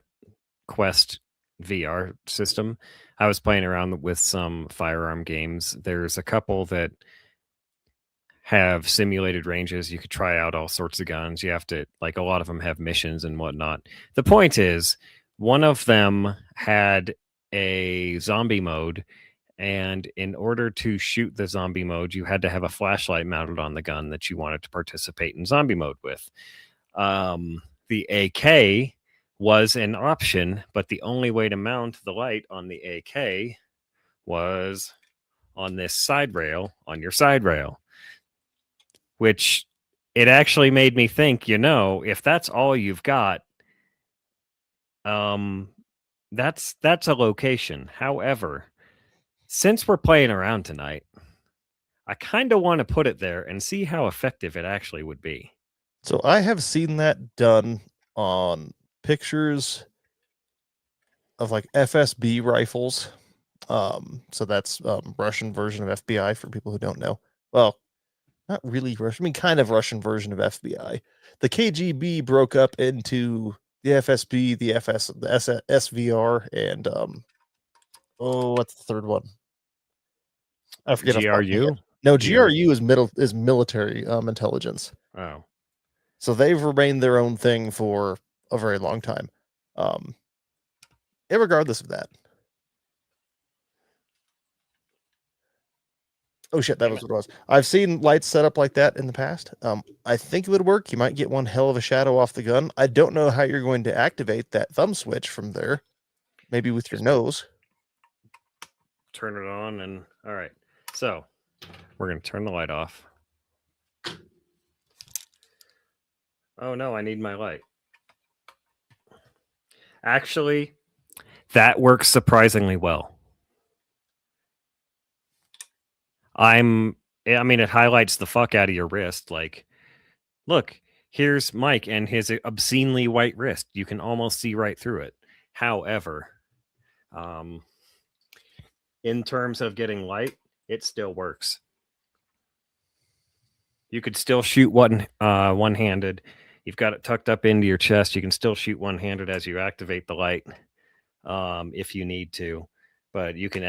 Quest VR system, I was playing around with some firearm games. There's a couple that have simulated ranges. You could try out all sorts of guns. You have to, like, a lot of them have missions and whatnot. The point is, one of them had a zombie mode, and in order to shoot the zombie mode, you had to have a flashlight mounted on the gun that you wanted to participate in zombie mode with. The AK was an option, but the only way to mount the light on the AK was on this side rail, on your side rail, which it actually made me think, if that's all you've got, that's a location. However, since we're playing around tonight, I kind of want to put it there and see how effective it actually would be. So I have seen that done on pictures of like FSB rifles. So that's Russian version of FBI for people who don't know. Well, not really Russian. I mean, kind of Russian version of FBI. The KGB broke up into the FSB, the SVR, and what's the third one? I forget. GRU? No, GRU is military intelligence. Oh. So they've remained their own thing for a very long time. Regardless of that. Oh shit, that was what it was. I've seen lights set up like that in the past. I think it would work. You might get one hell of a shadow off the gun. I don't know how you're going to activate that thumb switch from there. Maybe with your nose. Turn it on and all right. So we're going to turn the light off. Oh no, I need my light. Actually, that works surprisingly well. I mean, it highlights the fuck out of your wrist. Like, look, here's Mike and his obscenely white wrist. You can almost see right through it. However, in terms of getting light, it still works. You could still shoot one-handed. You've got it tucked up into your chest. You can still shoot one-handed as you activate the light if you need to. But you can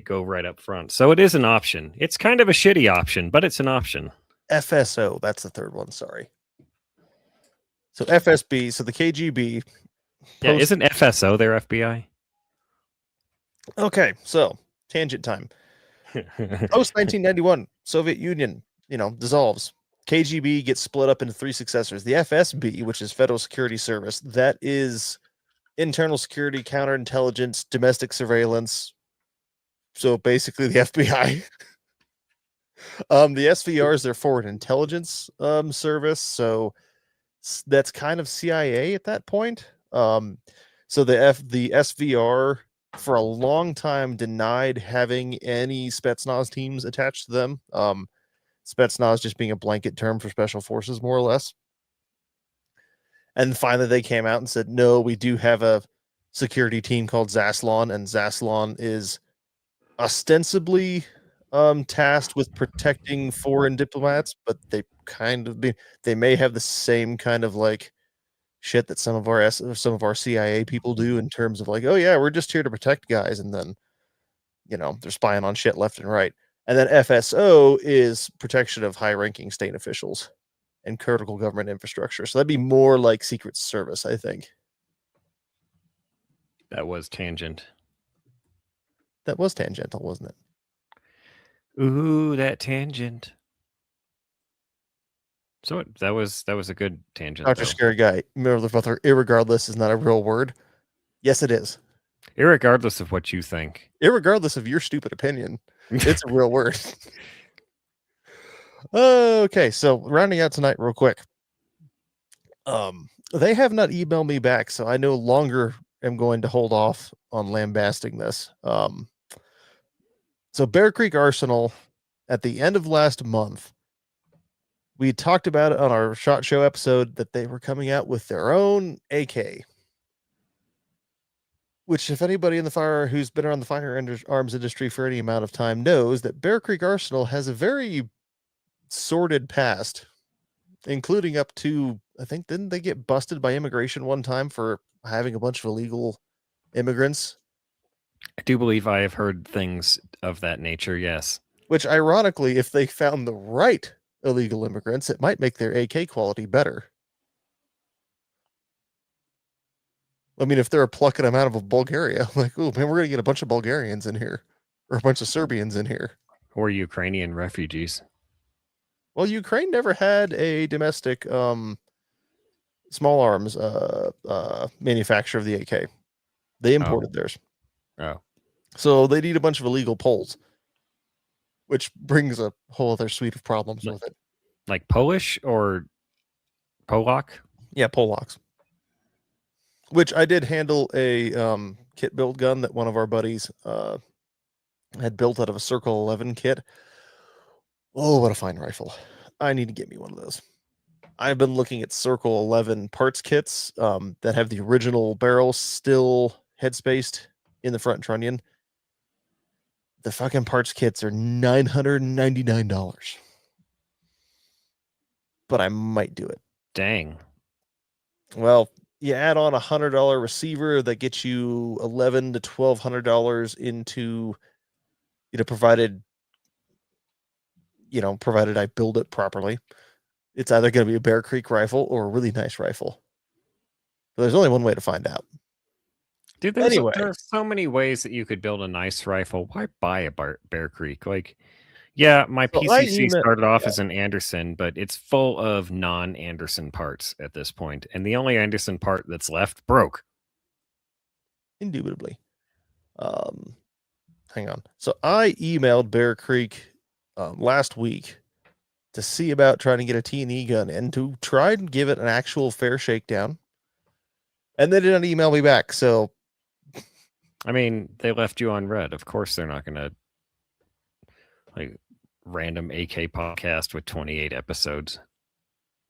go right up front. So it is an option. It's kind of a shitty option, but it's an option. FSO, that's the third one, sorry. So FSB, so the KGB. Yeah, isn't FSO their FBI? Okay, so tangent time. Post 1991, Soviet Union, dissolves. KGB gets split up into three successors. The FSB, which is Federal Security Service, that is internal security, counterintelligence, domestic surveillance. So basically the FBI. The SVR is their foreign intelligence service. So that's kind of CIA at that point. So the SVR for a long time denied having any Spetsnaz teams attached to them. Spetsnaz just being a blanket term for special forces, more or less. And finally they came out and said, no, we do have a security team called Zaslon, and Zaslon is ostensibly tasked with protecting foreign diplomats, but they may have the same kind of like shit that some of our CIA people do in terms of like, oh yeah, we're just here to protect guys, and then they're spying on shit left and right. And then FSO is protection of high-ranking state officials and critical government infrastructure. So that'd be more like Secret Service, I think. That was tangent. That was tangential, wasn't it? Ooh, that tangent. So that was a good tangent. Dr. Scary Guy, motherfucker, irregardless is not a real word. Yes, it is. Irregardless of what you think. Irregardless of your stupid opinion, it's a real word. Okay, so rounding out tonight real quick. They have not emailed me back, so I no longer am going to hold off on lambasting this. So Bear Creek Arsenal, at the end of last month, we talked about it on our SHOT Show episode that they were coming out with their own AK. Which, if anybody in the fire who's been around the firearms industry for any amount of time knows, that Bear Creek Arsenal has a very sordid past, including up to, I think, didn't they get busted by immigration one time for having a bunch of illegal immigrants? I do believe I have heard things of that nature, yes. Which, ironically, if they found the right illegal immigrants, it might make their AK quality better. I mean, if they're plucking them out of Bulgaria, like, oh man, we're gonna get a bunch of Bulgarians in here, or a bunch of Serbians in here. Or Ukrainian refugees. Well, Ukraine never had a domestic small arms manufacturer of the AK. They imported theirs. Oh. So they need a bunch of illegal Poles, which brings a whole other suite of problems with it. Like Polish or Polak? Yeah, Polacks. Which I did handle a kit build gun that one of our buddies had built out of a Circle 11 kit. Oh, what a fine rifle. I need to get me one of those. I've been looking at Circle 11 parts kits that have the original barrel still headspaced in the front trunnion. The fucking parts kits are $999. But I might do it. Dang. Well, you add on $100 receiver that gets you $1,100 to $1,200 into, provided I build it properly. It's either going to be a Bear Creek rifle or a really nice rifle. But there's only one way to find out. Dude, there are so many ways that you could build a nice rifle. Why buy a Bear Creek? Like, yeah, my PCC started off as an Anderson, but it's full of non-Anderson parts at this point. And the only Anderson part that's left broke. Indubitably. Hang on. So I emailed Bear Creek last week to see about trying to get a T&E gun and to try and give it an actual fair shakedown. And they didn't email me back. So, I mean, they left you on red. Of course, they're not going to like random AK podcast with 28 episodes.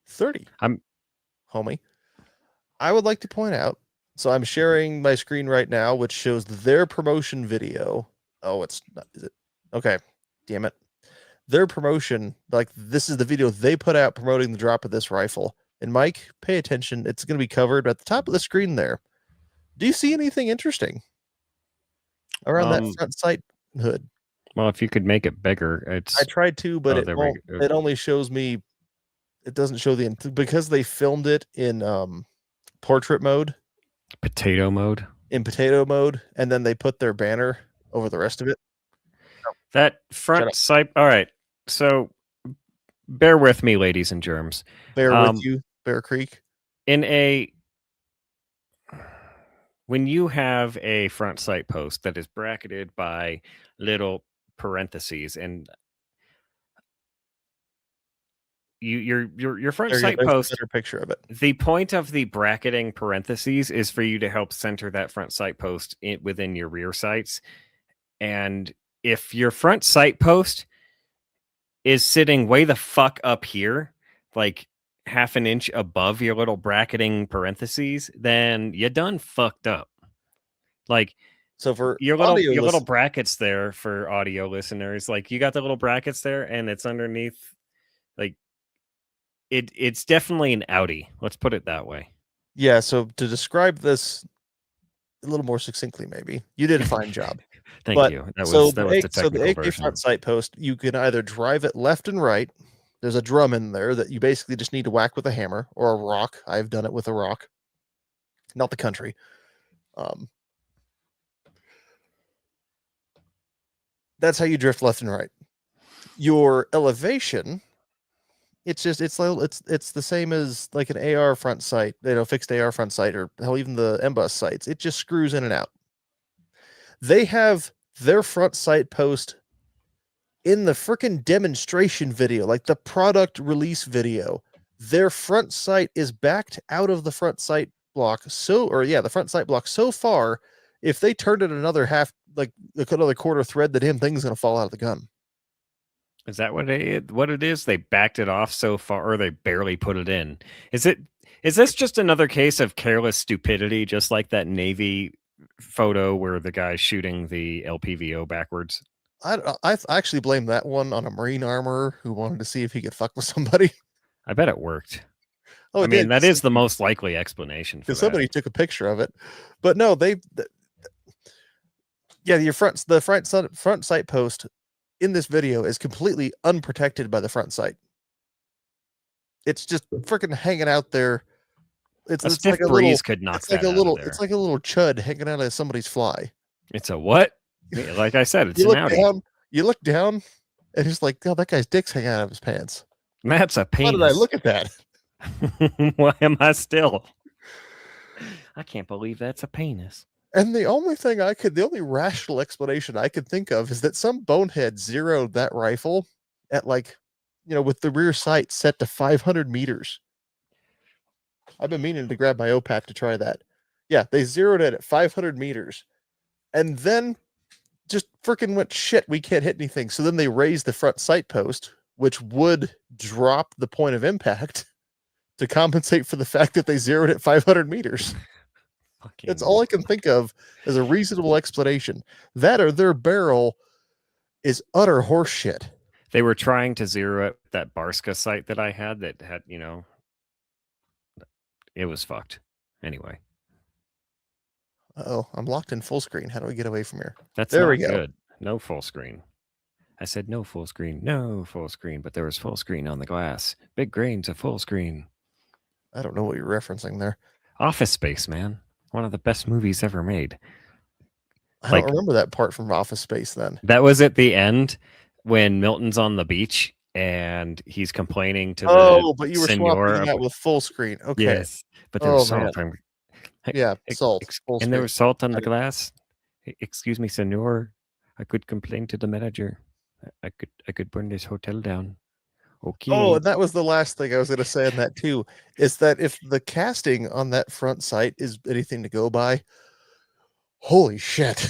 30. Homie. I would like to point out. So I'm sharing my screen right now, which shows their promotion video. Oh, it's not. Is it? Okay. Damn it. Their promotion, like this is the video they put out promoting the drop of this rifle. And Mike, pay attention. It's going to be covered at the top of the screen there. Do you see anything interesting around that front sight hood? Well, if you could make it bigger, I tried to, but it only shows me. It doesn't show because they filmed it in portrait mode, potato mode, and then they put their banner over the rest of it. That front sight. All right, so bear with me, ladies and germs. Bear with you, Bear Creek. When you have a front sight post that is bracketed by little parentheses, and your front sight post, better picture of it. The point of the bracketing parentheses is for you to help center that front sight post within your rear sights. And if your front sight post is sitting way the fuck up here, like half an inch above your little bracketing parentheses, then you done fucked up. Like, so for your little brackets there for audio listeners, like you got the little brackets there and it's underneath, like it's definitely an Audi. Let's put it that way. Yeah. So to describe this a little more succinctly, maybe you did a fine job. Thank you. That was the technical AK version. Front sight post, you can either drive it left and right. There's a drum in there that you basically just need to whack with a hammer or a rock. I've done it with a rock, not the country. That's how you drift left and right. Your elevation, it's the same as like an AR front sight, fixed AR front sight, or hell, even the MBUS sights. It just screws in and out. They have their front sight post in the freaking demonstration video, like the product release video. Their front sight is backed out of the front sight block. The front sight block so far, if they turned it another half, like another quarter thread, the damn thing's going to fall out of the gun. Is that what it is? They backed it off so far, or they barely put it in? Is this just another case of careless stupidity, just like that Navy photo where the guy's shooting the LPVO backwards. I actually blame that one on a Marine armorer who wanted to see if he could fuck with somebody. I bet it worked. Oh, I it mean, did that is the most likely explanation for because that. somebody took a picture of it. But no, yeah, the front sight post in this video is completely unprotected by the front sight. It's just freaking hanging out there. It's stiff like a breeze little, could knock it's like that a out of little, there. it's like a little chud hanging out of somebody's fly. It's a what? Like I said, it's You an look Audi. down, and it's like, oh, that guy's dick's hanging out of his pants. That's a penis. Why did I look at that? Why am I still? I can't believe that's a penis. And the only rational explanation I could think of is that some bonehead zeroed that rifle at with the rear sight set to 500 meters. I've been meaning to grab my OPAP to try that. Yeah, they zeroed it at 500 meters and then just freaking went, shit, we can't hit anything. So then they raised the front sight post, which would drop the point of impact to compensate for the fact that they zeroed at 500 meters. That's all I can think of as a reasonable explanation. That or their barrel is utter horseshit. They were trying to zero at that Barska site that I had that had, it was fucked. Anyway. Oh, I'm locked in full screen. How do we get away from here? That's there not we go. Good. No full screen. I said no full screen, but there was full screen on the glass. Big grains of full screen. I don't know what you're referencing there. Office Space, man. One of the best movies ever made. I don't remember that part from Office Space then. That was at the end when Milton's on the beach and he's complaining to but you were swapping that with full screen. Okay. Yes, but there was salt. Yeah, salt. And there was salt on the glass. Excuse me, senor. I could complain to the manager. I could burn this hotel down. Okay. Oh, and that was the last thing I was going to say on that too, is that if the casting on that front sight is anything to go by, holy shit.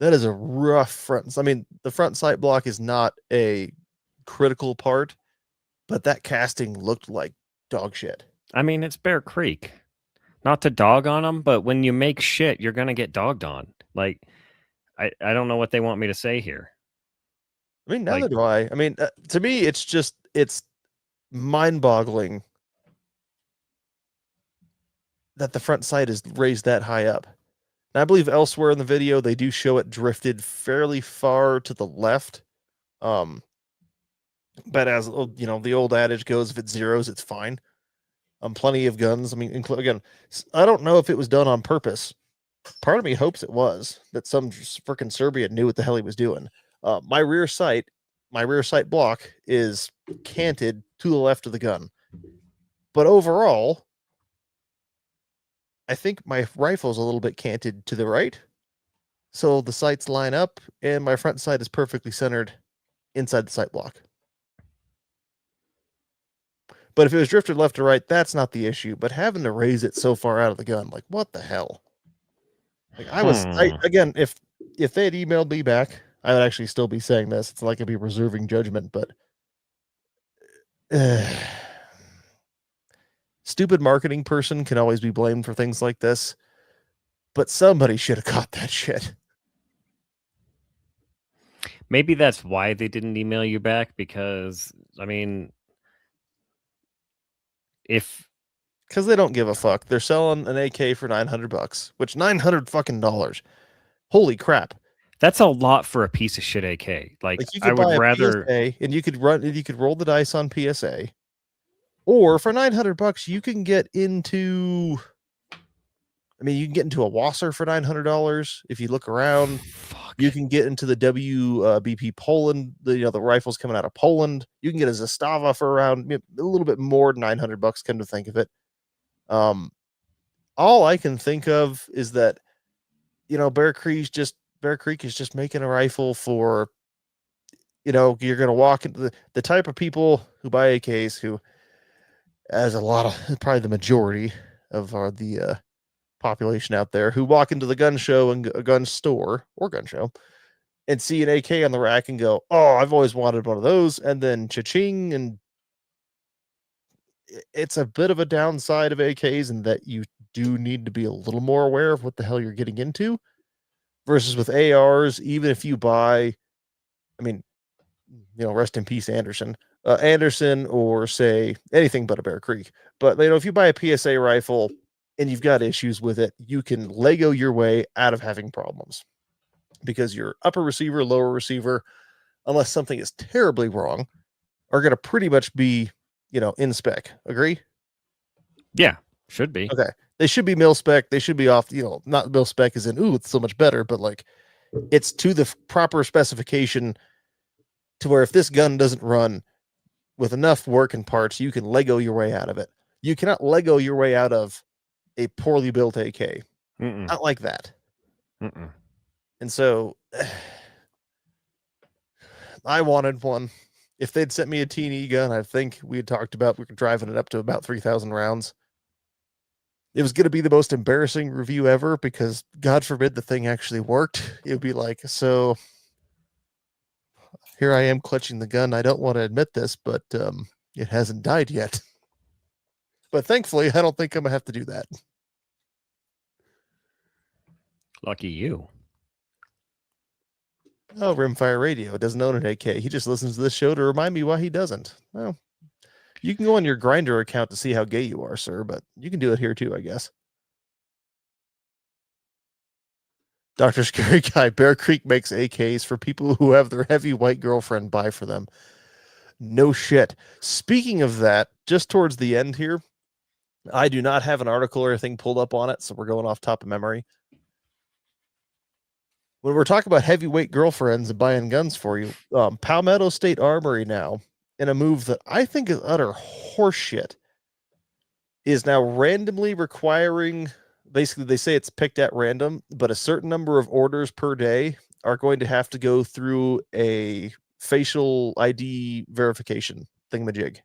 That is a rough front. I mean, the front sight block is not a critical part, but that casting looked like dog shit. I mean, it's Bear Creek. Not to dog on them, but when you make shit, you're going to get dogged on. Like, I don't know what they want me to say here. I mean, neither do I. I mean, to me, it's mind-boggling that the front sight is raised that high up. And I believe elsewhere in the video, they do show it drifted fairly far to the left. But as the old adage goes, if it zeros, it's fine. Plenty of guns. I mean, again, I don't know if it was done on purpose. Part of me hopes it was, that some freaking Serbian knew what the hell he was doing. My rear sight block is canted to the left of the gun. But overall, I think my rifle's a little bit canted to the right. So the sights line up and my front sight is perfectly centered inside the sight block. But if it was drifted left to right, that's not the issue. But having to raise it so far out of the gun, like, what the hell? Like, again, if they had emailed me back, I would actually still be saying this. It's like I'd be reserving judgment, but stupid marketing person can always be blamed for things like this. But somebody should have caught that shit. Maybe that's why they didn't email you back, because, I mean, because they don't give a fuck. They're selling an AK for $900, which $900 fucking dollars. Holy crap. That's a lot for a piece of shit AK. Like you could buy a PSA and you could roll the dice on PSA. Or for $900, you can get into, you can get into a Wasser for $900 if you look around. Fuck. You can get into the WBP Poland, the rifles coming out of Poland. You can get a Zastava for around a little bit more than $900, come to think of it. All I can think of is that, Bear Creek is just making a rifle for, you're going to walk into the type of people who buy AKs, who, as a lot of, probably the majority of the population out there, who walk into the gun show and a gun store or gun show and see an AK on the rack and go, oh, I've always wanted one of those. And then cha-ching. And it's a bit of a downside of AKs in that you do need to be a little more aware of what the hell you're getting into. Versus with ARs, even if you buy, I mean, rest in peace, Anderson. Anderson, or say anything but a Bear Creek. But if you buy a PSA rifle and you've got issues with it, you can Lego your way out of having problems because your upper receiver, lower receiver, unless something is terribly wrong, are going to pretty much be, in spec. Agree? Yeah, should be. Okay. They should be mil spec. They should be off, not mil spec as in, ooh, it's so much better, but like it's to the proper specification to where if this gun doesn't run with enough work and parts, you can Lego your way out of it. You cannot Lego your way out of a poorly built AK. Not like that. And so I wanted one. If they'd sent me a T&E gun, I think we had talked about we were driving it up to about 3,000 rounds. It was going to be the most embarrassing review ever because God forbid the thing actually worked. It would be like, so here I am clutching the gun. I don't want to admit this, but it hasn't died yet. But thankfully, I don't think I'm going to have to do that. Lucky you. Oh, Rimfire Radio doesn't own an AK. He just listens to this show to remind me why he doesn't. Well, you can go on your Grindr account to see how gay you are, sir, but you can do it here too, I guess. Dr. Scary Guy, Bear Creek makes AKs for people who have their heavy white girlfriend buy for them. No shit. Speaking of that, just towards the end here, I do not have an article or anything pulled up on it, so we're going off top of memory. When we're talking about heavyweight girlfriends and buying guns for you, Palmetto State Armory now, in a move that I think is utter horseshit, is now randomly requiring, basically they say it's picked at random, but a certain number of orders per day are going to have to go through a facial ID verification thingamajig.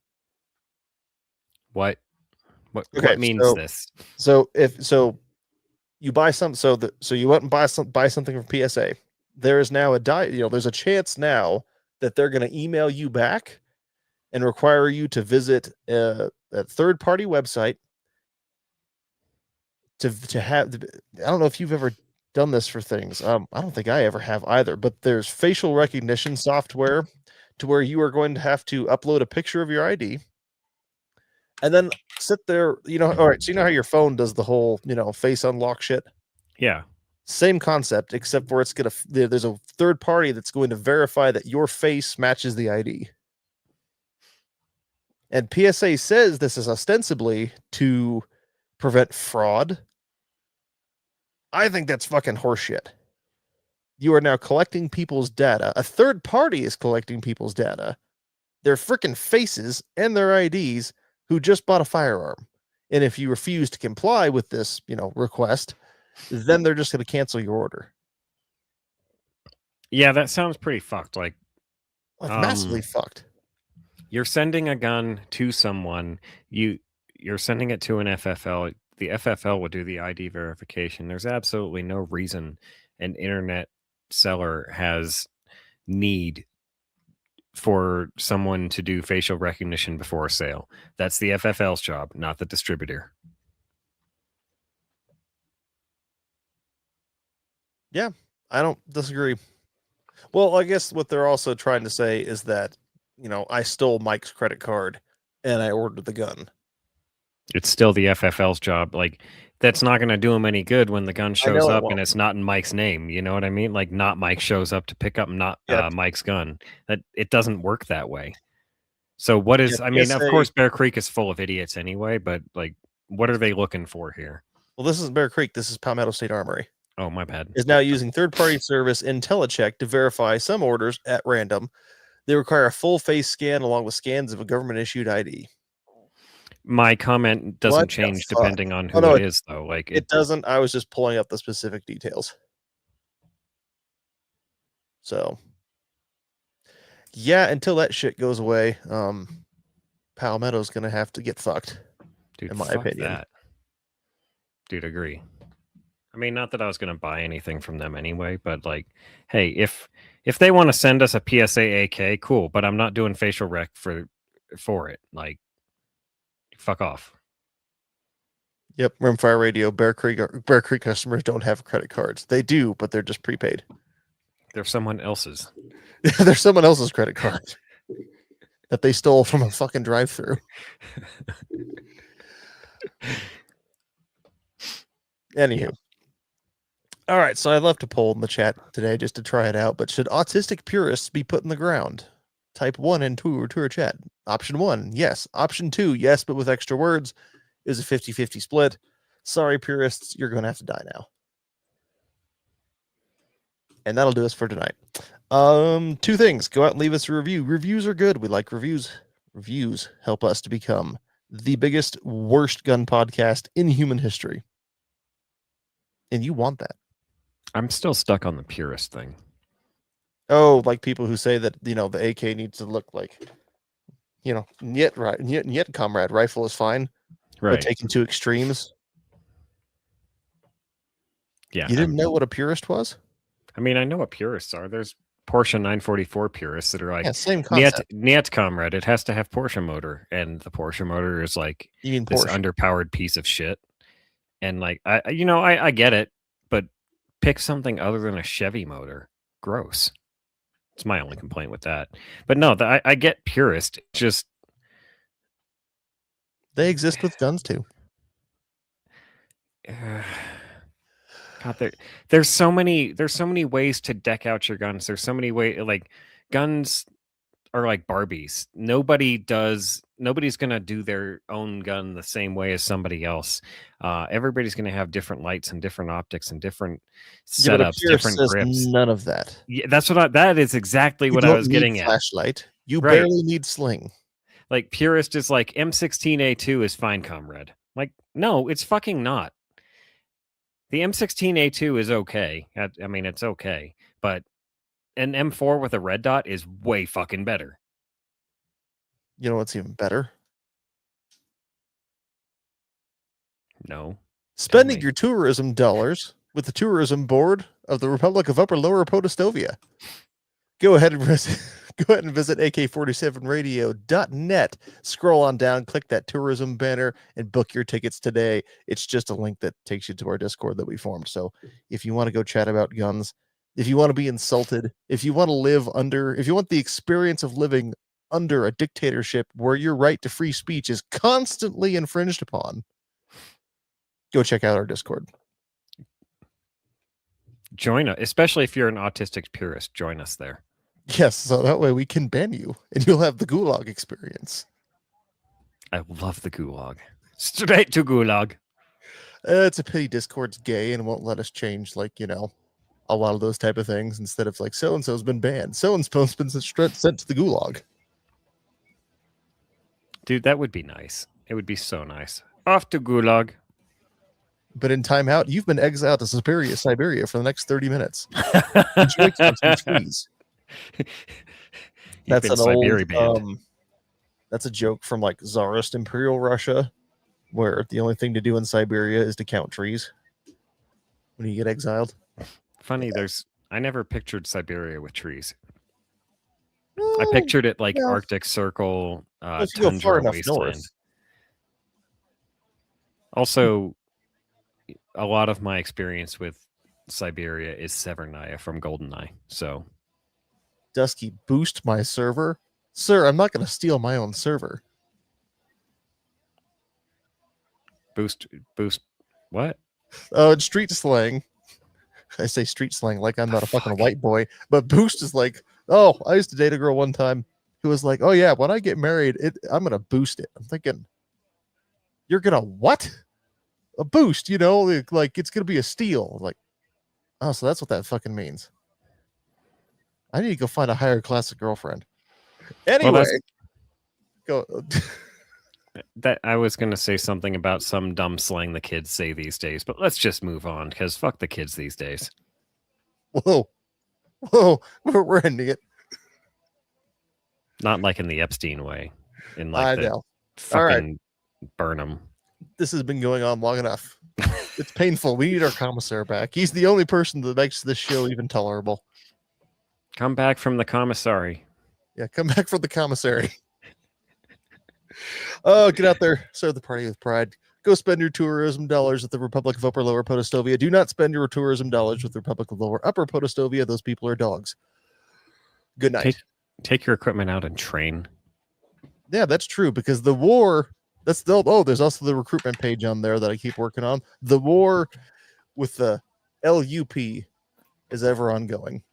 What means this? So you buy something, so you went and buy something from PSA. There is now there's a chance now that they're going to email you back and require you to visit a third-party website to have. I don't know if you've ever done this for things. I don't think I ever have either. But there's facial recognition software to where you are going to have to upload a picture of your ID. And then sit there, all right, so you know how your phone does the whole, face unlock shit? Yeah. Same concept, except for there's a third party that's going to verify that your face matches the ID. And PSA says this is ostensibly to prevent fraud. I think that's fucking horseshit. You are now collecting people's data. A third party is collecting people's data, their freaking faces and their IDs, who just bought a firearm. And if you refuse to comply with this, request, then they're just going to cancel your order. Yeah, that sounds pretty fucked. Like massively fucked. You're sending a gun to someone. You're sending it to an FFL. The FFL will do the ID verification. There's absolutely no reason an internet seller has need for someone to do facial recognition before a sale. That's the FFL's job, not the distributor. Yeah, I don't disagree. Well, I guess what they're also trying to say is that, I stole Mike's credit card and I ordered the gun. It's still the FFL's job. Like, that's not going to do him any good when the gun shows up and it's not in Mike's name. You know what I mean? Like, not Mike shows up to pick up Mike's gun. That it doesn't work that way. So what is? I mean, of course, Bear Creek is full of idiots anyway. But like, what are they looking for here? Well, this is Bear Creek. This is Palmetto State Armory. Oh, my bad. Is now using third-party service IntelliCheck to verify some orders at random. They require a full face scan along with scans of a government-issued ID. My comment doesn't change depending on who it is, though. Like it doesn't. I was just pulling up the specific details. So, yeah, until that shit goes away, Palmetto's gonna have to get fucked. Dude, in my opinion. That. Dude, agree. I mean, not that I was gonna buy anything from them anyway, but like, hey, if they want to send us a PSA AK, cool. But I'm not doing facial rec for it. Like, fuck off. Yep, Rimfire Radio, Bear Creek customers don't have credit cards. They do, but they're just prepaid. They're someone else's. They're someone else's credit card that they stole from a fucking drive-through. Anywho. Yeah. All right, so I left a poll in the chat today just to try it out, but should autistic purists be put in the ground? Type 1 and 2 to our chat. Option 1, yes. Option 2, yes, but with extra words. It was a 50-50 split. Sorry, purists, you're going to have to die now. And that'll do us for tonight. Two things. Go out and leave us a review. Reviews are good. We like reviews. Reviews help us to become the biggest, worst gun podcast in human history. And you want that. I'm still stuck on the purist thing. Oh, like people who say that, the AK needs to look like, yet comrade rifle is fine, Right. but taken to extremes. Yeah. You didn't know what a purist was? I mean, I know what purists are. There's Porsche 944 purists that are like, Yeah, same concept. Niet comrade, it has to have Porsche motor. And the Porsche motor is like You mean this Porsche? underpowered piece of shit. And like, I get it, but pick something other than a Chevy motor. Gross. It's my only complaint with that. But no, I get purist. It's just They exist with guns too. God, there's so many ways to deck out your guns. There's so many ways. Like guns are like Barbies. Nobody's gonna do their own gun the same way as somebody else. Everybody's gonna have different lights and different optics and different setups, different grips. None of that. Yeah, that is exactly what I was getting at. Flashlight. You Right. barely need sling. Like purist is like M16A2 is fine, comrade. Like, no, it's fucking not. The M16A2 is okay. I mean, it's okay, but an M4 with a red dot is way fucking better. You know what's even better? No. Spending your tourism dollars with the tourism board of the Republic of Upper Lower Podestovia. Go ahead and visit AK47radio.net. Scroll on down, click that tourism banner, and book your tickets today. It's just a link that takes you to our Discord that we formed. So if you want to go chat about guns, if you want to be insulted, if you want the experience of living under a dictatorship where your right to free speech is constantly infringed upon, go check out our Discord. Join us, especially if you're an autistic purist. Join us there. Yes, so that way we can ban you and you'll have the gulag experience. I love the gulag. Straight to gulag. It's a pity Discord's gay and won't let us change, a lot of those type of things. Instead of so-and-so's been banned, so-and-so's been sent to the gulag. Dude, that would be nice. It would be so nice. Off to gulag. But in timeout, you've been exiled to Siberia for the next 30 minutes. Enjoy counting trees. That's an old that's a joke from Tsarist Imperial Russia, where the only thing to do in Siberia is to count trees when you get exiled. Funny, I never pictured Siberia with trees. I pictured it like Arctic Circle, tundra wasteland. Also, a lot of my experience with Siberia is Severnaya from GoldenEye. So, Dusky, boost my server, sir. I'm not going to steal my own server. Boost, what? Street slang. I say street slang like I'm not a fucking white boy, but boost is like, oh, I used to date a girl one time who was like, oh yeah, when I get married, I'm gonna boost it. I'm thinking, you're gonna what? A boost, like it's gonna be a steal. Like, oh, so that's what that fucking means. I need to go find a higher class of girlfriend. Anyway, go. That I was going to say something about some dumb slang the kids say these days, but let's just move on because fuck the kids these days. Whoa, we're ending it. Not like in the Epstein way. In I know. Fucking burn them. This has been going on long enough. It's painful. We need our commissar back. He's the only person that makes this show even tolerable. Come back from the commissary. Yeah, come back from the commissary. Oh, get out there, serve the party with pride. Go spend your tourism dollars with the Republic of Upper Lower Podestovia. Do not spend your tourism dollars with the Republic of Lower Upper Podestovia. Those people are dogs. Good night. Take your equipment out and train. Yeah, that's true, because the war, that's still, there's also the recruitment page on there that I keep working on. The war with the LUP is ever ongoing.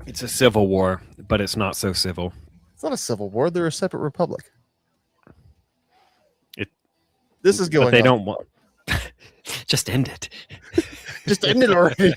It's a civil war, but it's not so civil. It's not a civil war. They're a separate republic. This is going on. But they don't want... Just end it. Just end it already.